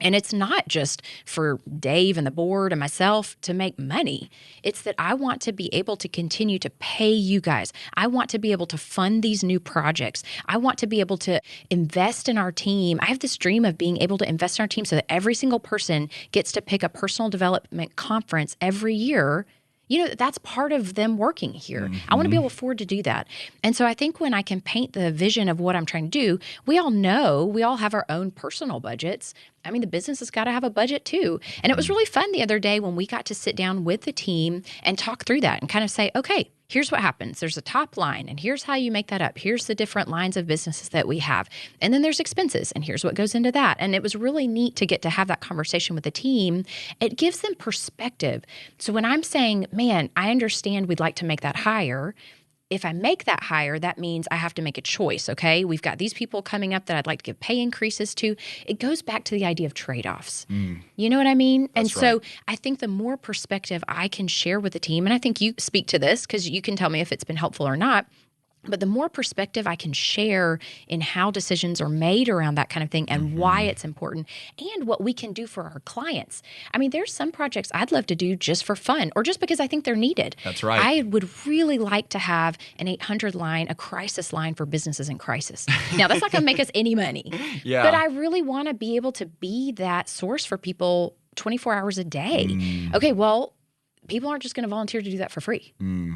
And it's not just for Dave and the board and myself to make money. It's that I want to be able to continue to pay you guys. I want to be able to fund these new projects. I want to be able to invest in our team. I have this dream of being able to invest in our team so that every single person gets to pick a personal development conference every year. That's part of them working here. Mm-hmm. I want to be able to afford to do that. And so I think when I can paint the vision of what I'm trying to do, we all have our own personal budgets. I mean, the business has got to have a budget too. And it was really fun the other day when we got to sit down with the team and talk through that and kind of say, okay, here's what happens. There's a top line, and here's how you make that up. Here's the different lines of businesses that we have. And then there's expenses, and here's what goes into that. And it was really neat to get to have that conversation with the team. It gives them perspective. So when I'm saying, man, I understand we'd like to make that higher, if I make that higher, that means I have to make a choice, okay? We've got these people coming up that I'd like to give pay increases to. It goes back to the idea of trade-offs. You know what I mean? And so I think the more perspective I can share with the team, and I think you speak to this because you can tell me if it's been helpful or not, but the more perspective I can share in how decisions are made around that kind of thing and why it's important and what we can do for our clients. I mean, there's some projects I'd love to do just for fun or just because I think they're needed. That's right. I would really like to have an 800 line, a crisis line for businesses in crisis. Now, that's not going to make us any money. Yeah. But I really want to be able to be that source for people 24 hours a day. Okay, well, people aren't just going to volunteer to do that for free.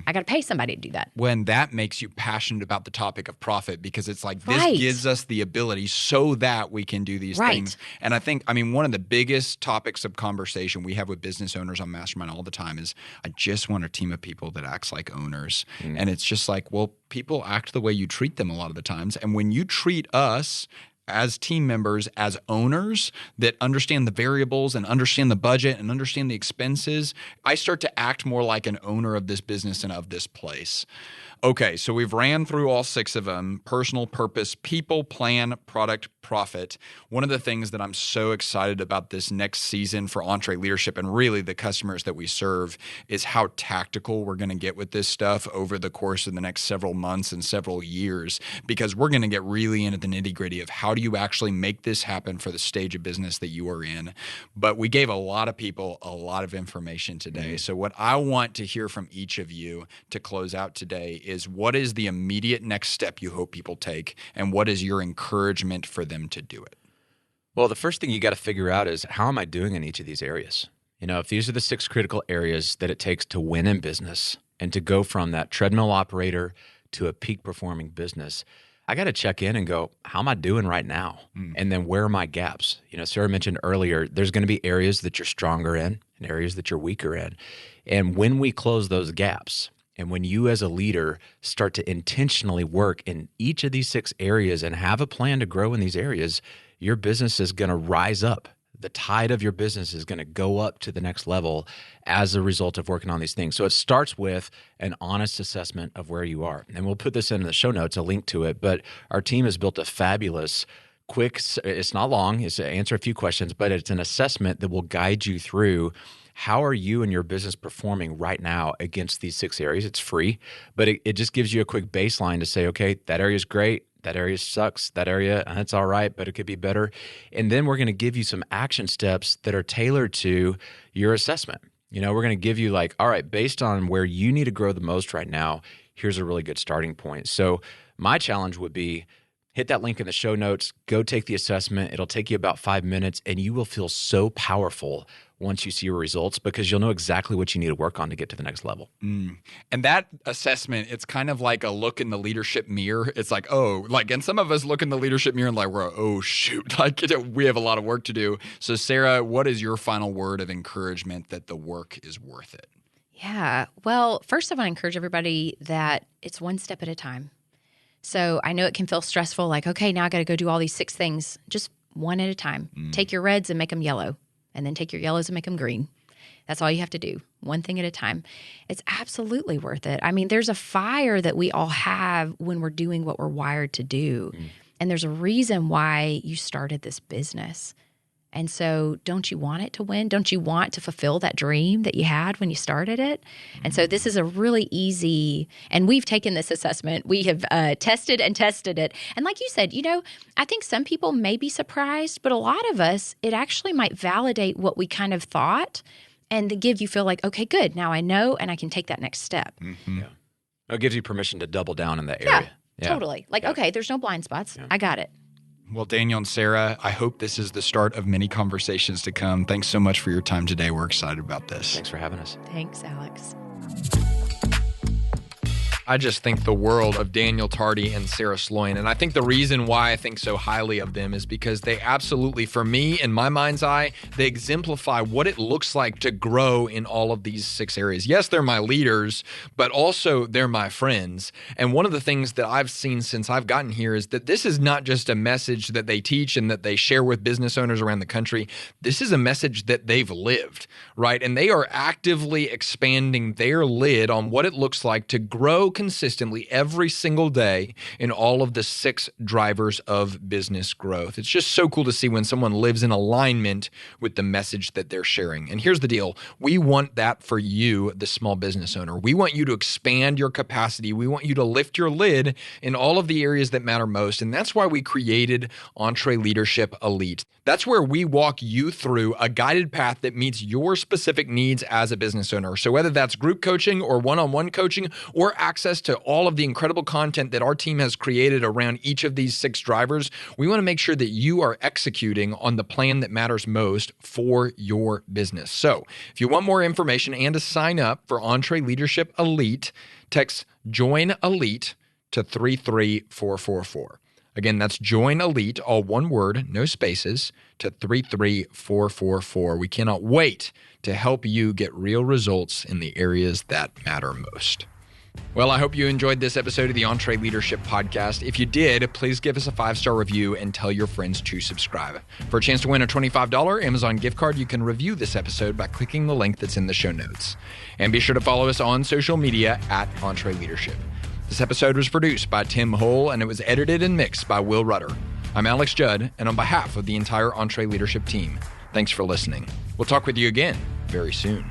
I got to pay somebody to do that. When that makes you passionate about the topic of profit, because it's like this gives us the ability so that we can do these things. And I think, one of the biggest topics of conversation we have with business owners on Mastermind all the time is I just want a team of people that acts like owners. And it's just like, well, people act the way you treat them a lot of the times. And when you treat us as team members, as owners that understand the variables and understand the budget and understand the expenses, I start to act more like an owner of this business and of this place. Okay, so we've ran through all 6 of them: personal, purpose, people, plan, product, profit. One of the things that I'm so excited about this next season for EntreLeadership and really the customers that we serve is how tactical we're going to get with this stuff over the course of the next several months and several years, because we're going to get really into the nitty-gritty of how do you actually make this happen for the stage of business that you are in. But we gave a lot of people a lot of information today. So what I want to hear from each of you to close out today is, what is the immediate next step you hope people take, and what is your encouragement for them to do it? Well, the first thing you got to figure out is, how am I doing in each of these areas? If these are the 6 critical areas that it takes to win in business and to go from that treadmill operator to a peak performing business, I got to check in and go, how am I doing right now? And then where are my gaps? Sarah mentioned earlier, there's going to be areas that you're stronger in and areas that you're weaker in. And when we close those gaps, and when you as a leader start to intentionally work in each of these 6 areas and have a plan to grow in these areas, your business is going to rise up. The tide of your business is going to go up to the next level as a result of working on these things. So it starts with an honest assessment of where you are. And we'll put this in the show notes, a link to it. But our team has built a fabulous, quick, it's not long, it's to answer a few questions, but it's an assessment that will guide you through how are you and your business performing right now against these 6 areas. It's free, but it just gives you a quick baseline to say, okay, that area is great. That area sucks. That area, that's all right, but it could be better. And then we're going to give you some action steps that are tailored to your assessment. We're going to give you all right, based on where you need to grow the most right now, here's a really good starting point. So my challenge would be hit that link in the show notes, go take the assessment. It'll take you about 5 minutes, and you will feel so powerful once you see your results because you'll know exactly what you need to work on to get to the next level. And that assessment, it's kind of like a look in the leadership mirror. It's and some of us look in the leadership mirror and we're, oh, shoot, we have a lot of work to do. So Sarah, what is your final word of encouragement that the work is worth it? Yeah. Well, first I want to encourage everybody that it's one step at a time. So I know it can feel stressful, okay, now I got to go do all these 6 things, just one at a time. Take your reds and make them yellow. And then take your yellows and make them green. That's all you have to do, one thing at a time. It's absolutely worth it. I mean, there's a fire that we all have when we're doing what we're wired to do. And there's a reason why you started this business. And so don't you want it to win? Don't you want to fulfill that dream that you had when you started it? And so this is a really easy, and we've taken this assessment. We have tested it. And like you said, I think some people may be surprised, but a lot of us, it actually might validate what we kind of thought and give you feel okay, good. Now I know, and I can take that next step. Yeah. It gives you permission to double down in that area. Yeah. Totally. Okay, there's no blind spots. Yeah. I got it. Well, Daniel and Sarah, I hope this is the start of many conversations to come. Thanks so much for your time today. We're excited about this. Thanks for having us. Thanks, Alex. I just think the world of Daniel Tardy and Sarah Sloyan. And I think the reason why I think so highly of them is because they absolutely, for me, in my mind's eye, they exemplify what it looks like to grow in all of these 6 areas. Yes, they're my leaders, but also they're my friends. And one of the things that I've seen since I've gotten here is that this is not just a message that they teach and that they share with business owners around the country. This is a message that they've lived, right? And they are actively expanding their lid on what it looks like to grow consistently every single day in all of the 6 drivers of business growth. It's just so cool to see when someone lives in alignment with the message that they're sharing. And here's the deal. We want that for you, the small business owner. We want you to expand your capacity. We want you to lift your lid in all of the areas that matter most. And that's why we created EntreLeadership Elite. That's where we walk you through a guided path that meets your specific needs as a business owner. So whether that's group coaching or one-on-one coaching or access to all of the incredible content that our team has created around each of these 6 drivers, we want to make sure that you are executing on the plan that matters most for your business. So if you want more information and to sign up for EntreLeadership Elite, text Join Elite to 33444. Again, that's Join Elite, all one word, no spaces, to 33444. We cannot wait to help you get real results in the areas that matter most. Well, I hope you enjoyed this episode of the EntreLeadership Podcast. If you did, please give us a 5-star review and tell your friends to subscribe. For a chance to win a $25 Amazon gift card, you can review this episode by clicking the link that's in the show notes. And be sure to follow us on social media at EntreLeadership. This episode was produced by Tim Hull, and it was edited and mixed by Will Rudder. I'm Alex Judd, and on behalf of the entire EntreLeadership team, thanks for listening. We'll talk with you again very soon.